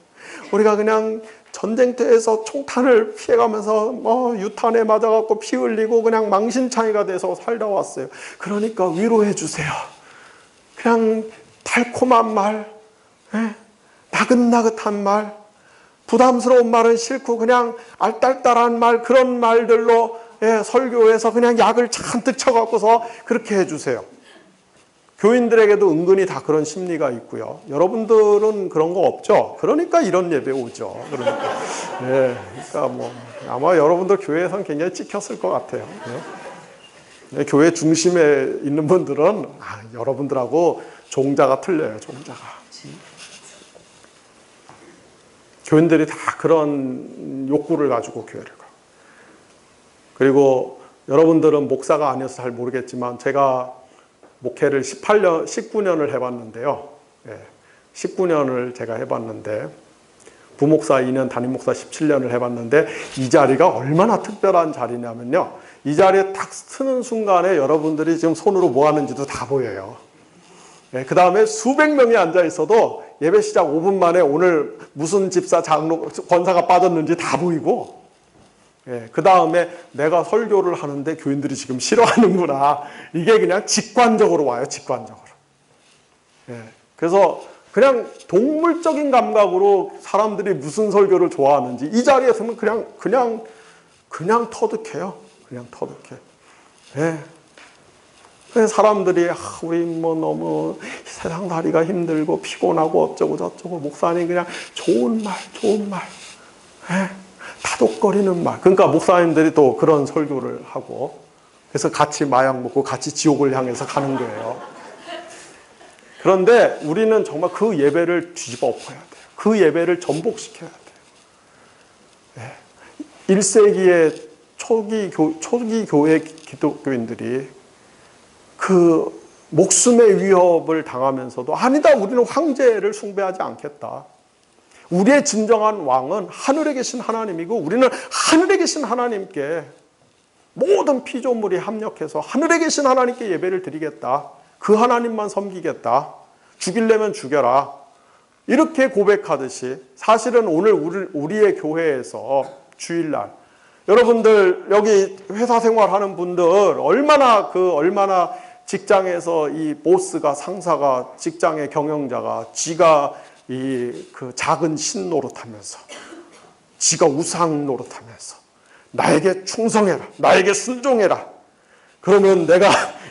우리가 그냥 전쟁터에서 총탄을 피해가면서 유탄에 맞아갖고 피 흘리고 그냥 망신창이가 돼서 살다 왔어요. 그러니까 위로해 주세요. 그냥 달콤한 말, 나긋나긋한 말, 부담스러운 말은 싫고 그냥 알딸딸한 말, 그런 말들로 설교에서 그냥 약을 잔뜩 쳐갖고서 그렇게 해주세요. 교인들에게도 은근히 다 그런 심리가 있고요. 여러분들은 그런 거 없죠? 그러니까 이런 예배 오죠. 그러니까 뭐 아마 여러분들 교회에서는 굉장히 찍혔을 것 같아요. 교회 중심에 있는 분들은 여러분들하고 종자가 틀려요. 종자가. 교인들이 다 그런 욕구를 가지고 교회를 가고. 그리고 여러분들은 목사가 아니어서 잘 모르겠지만 제가 목회를 19년을 해봤는데요. 19년을 제가 해봤는데, 부목사 2년, 담임목사 17년을 해봤는데, 이 자리가 얼마나 특별한 자리냐면요. 이 자리에 딱 서는 순간에 여러분들이 지금 손으로 뭐 하는지도 다 보여요. 그 다음에 수백 명이 앉아 있어도 예배 시작 5분 만에 오늘 무슨 집사, 장로, 권사가 빠졌는지 다 보이고, 그 다음에 내가 설교를 하는데 교인들이 지금 싫어하는구나. 이게 그냥 직관적으로 와요, 직관적으로. 그래서 그냥 동물적인 감각으로 사람들이 무슨 설교를 좋아하는지 이 자리에 서면 그냥 터득해요. 그냥 터득해. 그래서 사람들이 우리 뭐 너무 세상살이가 힘들고 피곤하고 어쩌고 저쩌고, 목사님 그냥 좋은 말, 다독거리는 말. 그러니까 목사님들이 또 그런 설교를 하고, 그래서 같이 마약 먹고 같이 지옥을 향해서 가는 거예요. 그런데 우리는 정말 그 예배를 뒤집어 엎어야 돼요. 그 예배를 전복시켜야 돼요. 1세기의 초기 교회 기독교인들이 그 목숨의 위협을 당하면서도 아니다, 우리는 황제를 숭배하지 않겠다. 우리의 진정한 왕은 하늘에 계신 하나님이고 우리는 하늘에 계신 하나님께 모든 피조물이 합력해서 하늘에 계신 하나님께 예배를 드리겠다. 그 하나님만 섬기겠다. 죽이려면 죽여라. 이렇게 고백하듯이 사실은 오늘 우리의 교회에서 주일날 여러분들 여기 회사 생활하는 분들 얼마나 직장에서 이 보스가, 상사가, 직장의 경영자가 지가 그 작은 신 노릇하면서 지가 우상 노릇하면서 나에게 충성해라, 나에게 순종해라, 그러면 내가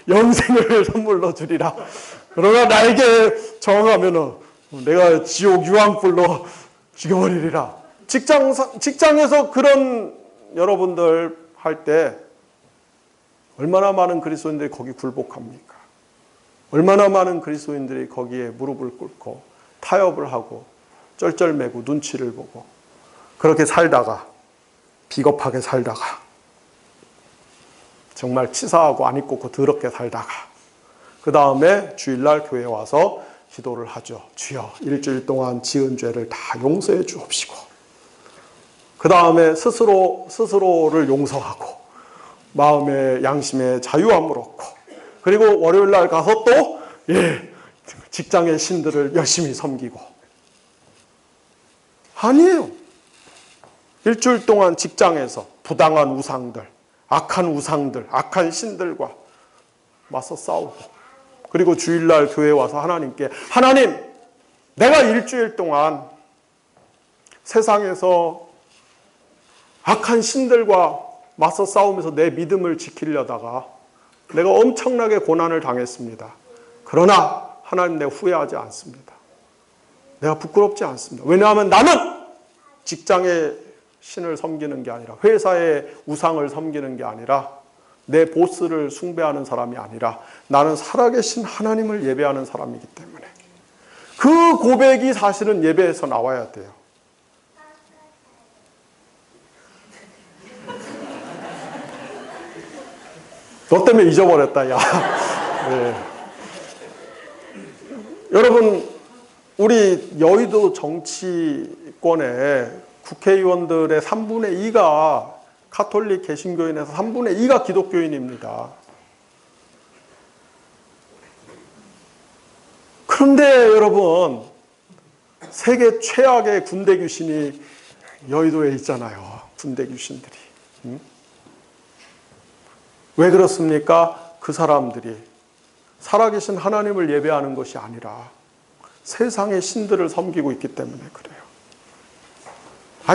영생을 선물로 주리라, 그러나 나에게 저항하면은 내가 지옥 유황불로 죽여버리리라. 직장에서 그런 여러분들 할 때 얼마나 많은 그리스도인들이 거기 굴복합니까? 얼마나 많은 그리스도인들이 거기에 무릎을 꿇고 타협을 하고 쩔쩔매고 눈치를 보고 그렇게 살다가, 비겁하게 살다가, 정말 치사하고 안 입고 더럽게 살다가 그 다음에 주일날 교회에 와서 기도를 하죠. 주여, 일주일 동안 지은 죄를 다 용서해 주옵시고, 그 다음에 스스로를 용서하고 마음의 양심의 자유함을 얻고, 그리고 월요일날 가서 또 직장의 신들을 열심히 섬기고. 아니에요. 일주일 동안 직장에서 부당한 우상들, 악한 우상들, 악한 신들과 맞서 싸우고, 그리고 주일날 교회에 와서 하나님께, 하나님, 내가 일주일 동안 세상에서 악한 신들과 맞서 싸우면서 내 믿음을 지키려다가 내가 엄청나게 고난을 당했습니다. 그러나 하나님, 내가 후회하지 않습니다. 내가 부끄럽지 않습니다. 왜냐하면 나는 직장의 신을 섬기는 게 아니라, 회사의 우상을 섬기는 게 아니라, 내 보스를 숭배하는 사람이 아니라 나는 살아계신 하나님을 예배하는 사람이기 때문에 그 고백이 사실은 예배에서 나와야 돼요. 너 때문에 잊어버렸다, 야. 네. 여러분, 우리 여의도 정치권에 국회의원들의 3분의 2가 가톨릭 개신교인에서 3분의 2가 기독교인입니다. 그런데 여러분, 세계 최악의 군대 귀신이 여의도에 있잖아요. 군대 귀신들이. 왜 그렇습니까? 그 사람들이 살아계신 하나님을 예배하는 것이 아니라 세상의 신들을 섬기고 있기 때문에 그래요.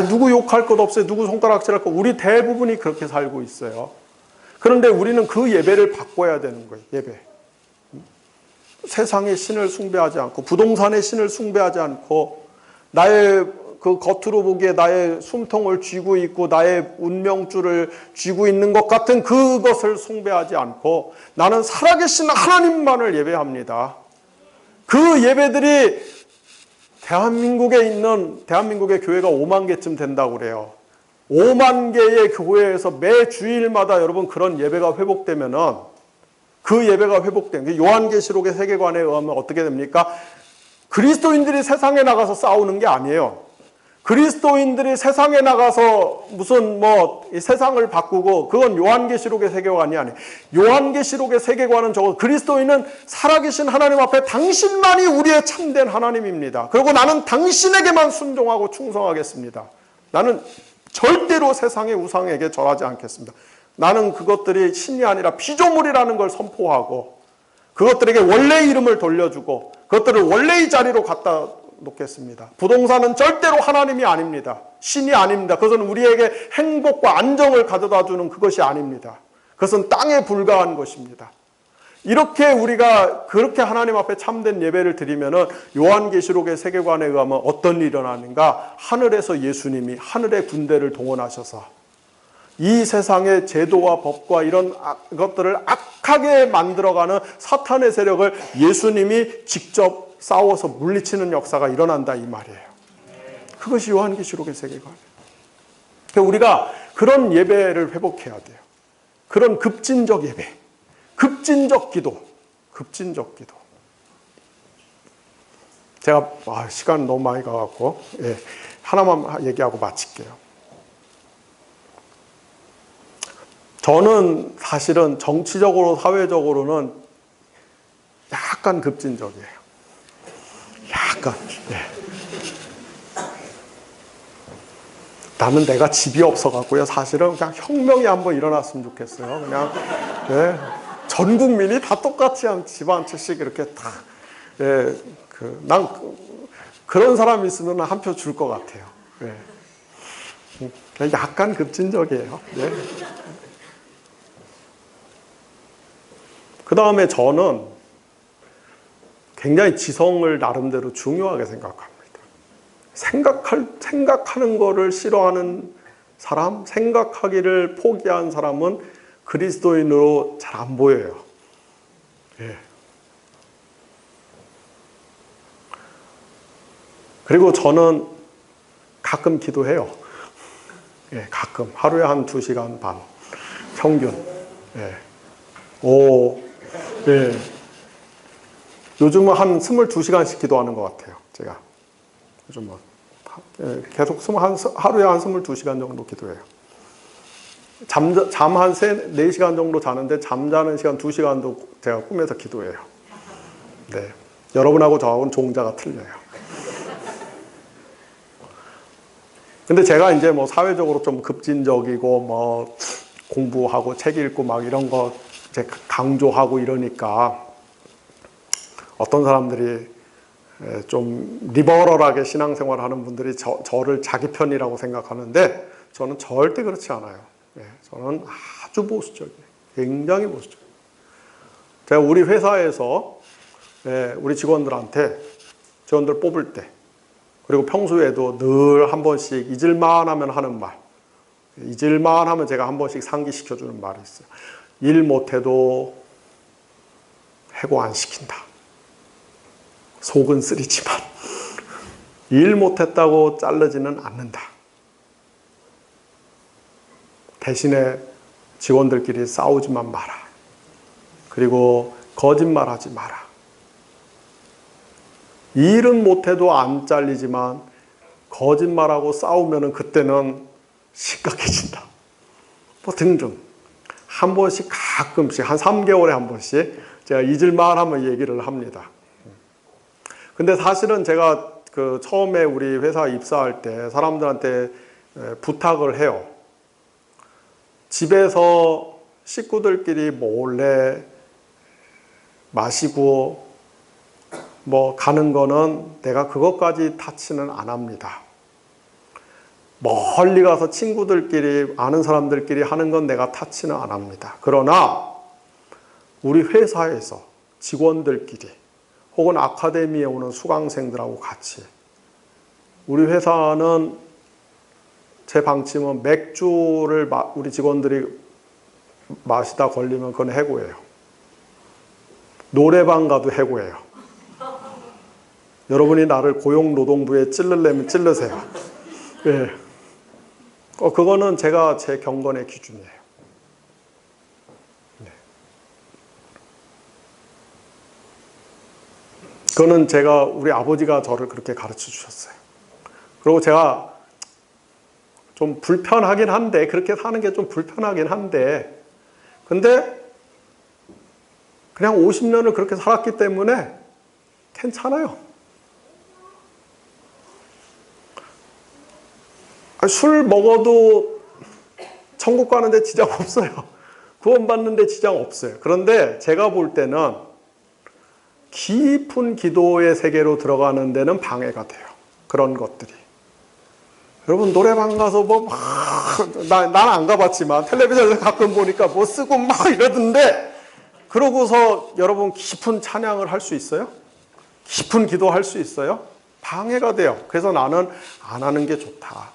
누구 욕할 것 없어요. 누구 손가락질할 것, 우리 대부분이 그렇게 살고 있어요. 그런데 우리는 그 예배를 바꿔야 되는 거예요. 예배. 세상의 신을 숭배하지 않고, 부동산의 신을 숭배하지 않고, 나의 그 겉으로 보기에 나의 숨통을 쥐고 있고 나의 운명줄을 쥐고 있는 것 같은 그것을 숭배하지 않고, 나는 살아계신 하나님만을 예배합니다. 그 예배들이 대한민국의 교회가 5만 개쯤 된다고 그래요. 5만 개의 교회에서 매 주일마다 여러분 그런 예배가 회복되면은, 그 예배가 회복된 요한계시록의 세계관에 의하면 어떻게 됩니까? 그리스도인들이 세상에 나가서 싸우는 게 아니에요. 그리스도인들이 세상에 나가서 무슨 이 세상을 바꾸고, 그건 요한계시록의 세계관이 아니에요. 요한계시록의 세계관은 그리스도인은 살아계신 하나님 앞에 당신만이 우리의 참된 하나님입니다. 그리고 나는 당신에게만 순종하고 충성하겠습니다. 나는 절대로 세상의 우상에게 절하지 않겠습니다. 나는 그것들이 신이 아니라 피조물이라는 걸 선포하고, 그것들에게 원래의 이름을 돌려주고, 그것들을 원래의 자리로 갖다 놓겠습니다. 부동산은 절대로 하나님이 아닙니다. 신이 아닙니다. 그것은 우리에게 행복과 안정을 가져다 주는 그것이 아닙니다. 그것은 땅에 불과한 것입니다. 이렇게 우리가 그렇게 하나님 앞에 참된 예배를 드리면은 요한계시록의 세계관에 의하면 어떤 일이 일어나는가? 하늘에서 예수님이 하늘의 군대를 동원하셔서 이 세상의 제도와 법과 이런 것들을 악하게 만들어가는 사탄의 세력을 예수님이 직접 싸워서 물리치는 역사가 일어난다, 이 말이에요. 그것이 요한계시록의 세계관이에요. 우리가 그런 예배를 회복해야 돼요. 그런 급진적 예배, 급진적 기도, 급진적 기도. 제가 시간 너무 많이 가갖고 하나만 얘기하고 마칠게요. 저는 사실은 정치적으로 사회적으로는 약간 급진적이에요. 약간. 나는 내가 집이 없어갖고요. 사실은 그냥 혁명이 한번 일어났으면 좋겠어요. 그냥 전 국민이 다 똑같이 한 집 한 채씩 이렇게 다. 난 그런 사람이 있으면 한 표 줄 것 같아요. 약간 급진적이에요. 그 다음에 저는 굉장히 지성을 나름대로 중요하게 생각합니다. 생각하는 거를 싫어하는 사람, 생각하기를 포기한 사람은 그리스도인으로 잘 안 보여요. 그리고 저는 가끔 기도해요. 가끔. 하루에 한 2시간 반. 평균. 요즘은 한 22시간씩 기도하는 것 같아요. 제가. 요즘은. 계속 하루에 한 22시간 정도 기도해요. 잠 한 4시간 정도 자는데 잠자는 시간 2시간도 제가 꿈에서 기도해요. 여러분하고 저하고는 종자가 틀려요. 근데 제가 이제 뭐 사회적으로 좀 급진적이고 뭐 공부하고 책 읽고 막 이런 거 이제 강조하고 이러니까 어떤 사람들이 좀 리버럴하게 신앙생활 하는 분들이 저를 자기 편이라고 생각하는데 저는 절대 그렇지 않아요. 저는 아주 보수적이에요. 굉장히 보수적이에요. 제가 우리 회사에서 우리 직원들 뽑을 때 그리고 평소에도 늘 한 번씩 잊을만 하면 하는 말, 잊을만 하면 제가 한 번씩 상기시켜주는 말이 있어요. 일 못해도 해고 안 시킨다. 속은 쓰리지만 일 못했다고 자르지는 않는다. 대신에 직원들끼리 싸우지만 마라. 그리고 거짓말하지 마라. 일은 못해도 안 잘리지만 거짓말하고 싸우면 그때는 심각해진다. 뭐 등등. 한 번씩 가끔씩 한 3개월에 한 번씩 제가 잊을만 하면 얘기를 합니다. 근데 사실은 제가 처음에 우리 회사 입사할 때 사람들한테 부탁을 해요. 집에서 식구들끼리 몰래 마시고 뭐 가는 거는 내가 그것까지 타치는 안 합니다. 멀리 가서 친구들끼리 아는 사람들끼리 하는 건 내가 타치는 안 합니다. 그러나 우리 회사에서 직원들끼리 혹은 아카데미에 오는 수강생들하고 같이 우리 회사는 제 방침은 맥주를 우리 직원들이 마시다 걸리면 그건 해고예요. 노래방 가도 해고예요. 여러분이 나를 고용노동부에 찔르려면 찔르세요. 그거는 제가 제 경건의 기준이에요. 그거는 제가 우리 아버지가 저를 그렇게 가르쳐 주셨어요. 그리고 제가 좀 불편하긴 한데 그렇게 사는 게 좀 불편하긴 한데 근데 그냥 50년을 그렇게 살았기 때문에 괜찮아요. 술 먹어도 천국 가는데 지장 없어요. 구원받는데 지장 없어요. 그런데 제가 볼 때는 깊은 기도의 세계로 들어가는 데는 방해가 돼요. 그런 것들이. 여러분 노래방 가서 난 안 가봤지만 텔레비전에서 가끔 보니까 뭐 쓰고 막 이러던데 그러고서 여러분 깊은 찬양을 할 수 있어요? 깊은 기도할 수 있어요? 방해가 돼요. 그래서 나는 안 하는 게 좋다.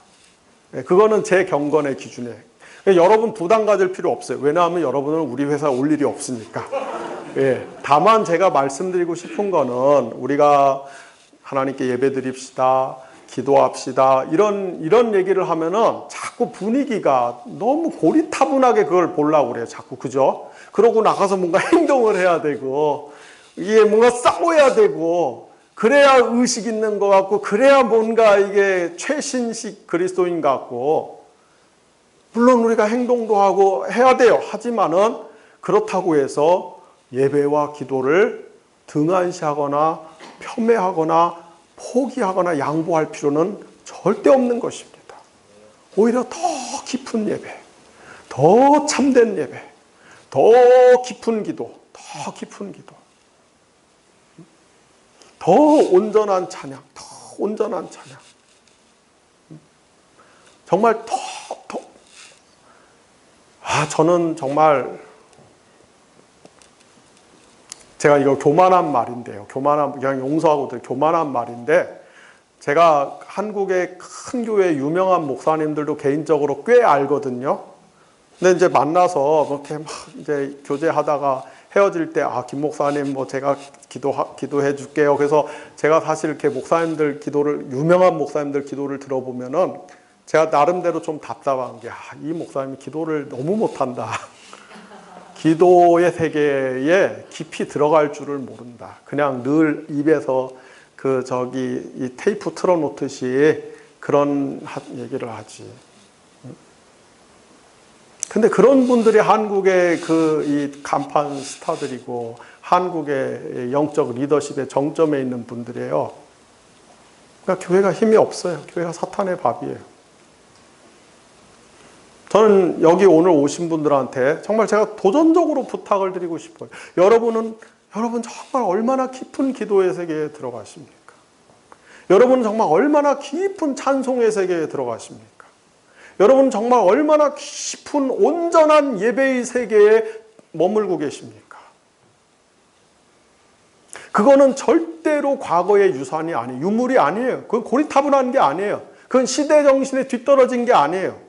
그거는 제 경건의 기준이에요. 여러분 부담 가질 필요 없어요. 왜냐하면 여러분은 우리 회사에 올 일이 없으니까. 다만 제가 말씀드리고 싶은 거는 우리가 하나님께 예배 드립시다. 기도합시다. 이런 얘기를 하면은 자꾸 분위기가 너무 고리타분하게 그걸 보려고 그래요. 자꾸, 그죠? 그러고 나가서 뭔가 행동을 해야 되고, 이게 뭔가 싸워야 되고, 그래야 의식 있는 것 같고, 그래야 뭔가 이게 최신식 그리스도인 같고, 물론 우리가 행동도 하고 해야 돼요. 하지만은 그렇다고 해서 예배와 기도를 등한시하거나 폄훼하거나 포기하거나 양보할 필요는 절대 없는 것입니다. 오히려 더 깊은 예배, 더 참된 예배, 더 깊은 기도, 더 깊은 기도, 더 온전한 찬양, 더 온전한 찬양. 정말 저는 정말 제가 이거 교만한 말인데요. 그냥 용서하고 교만한 말인데, 제가 한국의 큰 교회 유명한 목사님들도 개인적으로 꽤 알거든요. 근데 이제 만나서 그렇게 막 이제 교제하다가 헤어질 때, 김 목사님 뭐 제가 기도해 줄게요. 그래서 제가 사실 이렇게 목사님들 기도를, 유명한 목사님들 기도를 들어보면은 제가 나름대로 좀 답답한 게, 이 목사님이 기도를 너무 못한다. 기도의 세계에 깊이 들어갈 줄을 모른다. 그냥 늘 입에서 이 테이프 틀어놓듯이 그런 얘기를 하지. 근데 그런 분들이 한국의 이 간판 스타들이고, 한국의 영적 리더십의 정점에 있는 분들이에요. 그러니까 교회가 힘이 없어요. 교회가 사탄의 밥이에요. 저는 여기 오늘 오신 분들한테 정말 제가 도전적으로 부탁을 드리고 싶어요. 여러분 정말 얼마나 깊은 기도의 세계에 들어가십니까? 여러분은 정말 얼마나 깊은 찬송의 세계에 들어가십니까? 여러분 정말 얼마나 깊은 온전한 예배의 세계에 머물고 계십니까? 그거는 절대로 과거의 유산이 아니에요. 유물이 아니에요. 그건 고리타분한 게 아니에요. 그건 시대 정신에 뒤떨어진 게 아니에요.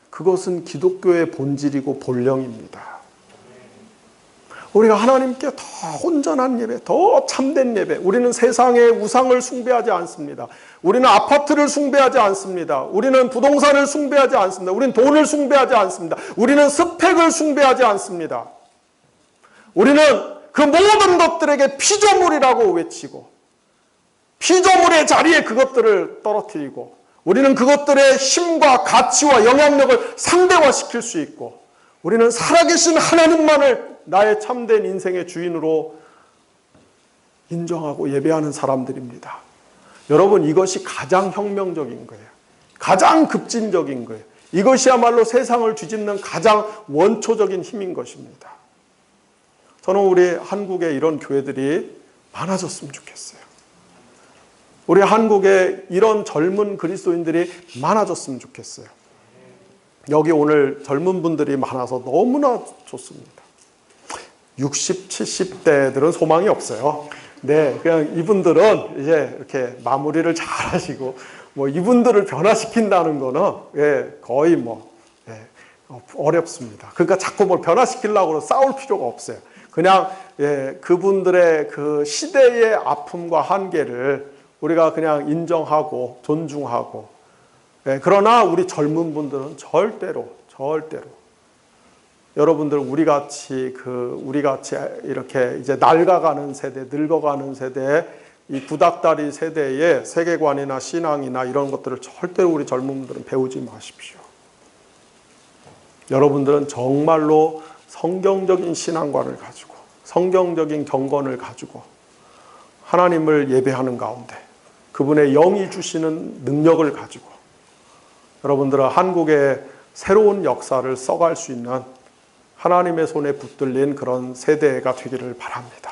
그것은 기독교의 본질이고 본령입니다. 우리가 하나님께 더 온전한 예배, 더 참된 예배. 우리는 세상의 우상을 숭배하지 않습니다. 우리는 아파트를 숭배하지 않습니다. 우리는 부동산을 숭배하지 않습니다. 우리는 돈을 숭배하지 않습니다. 우리는 스펙을 숭배하지 않습니다. 우리는 그 모든 것들에게 피조물이라고 외치고, 피조물의 자리에 그것들을 떨어뜨리고, 우리는 그것들의 힘과 가치와 영향력을 상대화시킬 수 있고, 우리는 살아계신 하나님만을 나의 참된 인생의 주인으로 인정하고 예배하는 사람들입니다. 여러분, 이것이 가장 혁명적인 거예요. 가장 급진적인 거예요. 이것이야말로 세상을 뒤집는 가장 원초적인 힘인 것입니다. 저는 우리 한국에 이런 교회들이 많아졌으면 좋겠어요. 우리 한국에 이런 젊은 그리스도인들이 많아졌으면 좋겠어요. 여기 오늘 젊은 분들이 많아서 너무나 좋습니다. 60, 70대들은 소망이 없어요. 네, 그냥 이분들은 이제 이렇게 마무리를 잘 하시고, 이분들을 변화시킨다는 거는 거의 어렵습니다. 그러니까 자꾸 뭘 변화시키려고 싸울 필요가 없어요. 그냥 그분들의 그 시대의 아픔과 한계를 우리가 그냥 인정하고 존중하고, 그러나 우리 젊은 분들은 절대로 여러분들 우리같이 이렇게 이제 낡아가는 세대, 늙어가는 세대, 이 구닥다리 세대의 세계관이나 신앙이나 이런 것들을 절대로 우리 젊은 분들은 배우지 마십시오. 여러분들은 정말로 성경적인 신앙관을 가지고, 성경적인 경건을 가지고 하나님을 예배하는 가운데 그분의 영이 주시는 능력을 가지고 여러분들은 한국의 새로운 역사를 써갈 수 있는 하나님의 손에 붙들린 그런 세대가 되기를 바랍니다.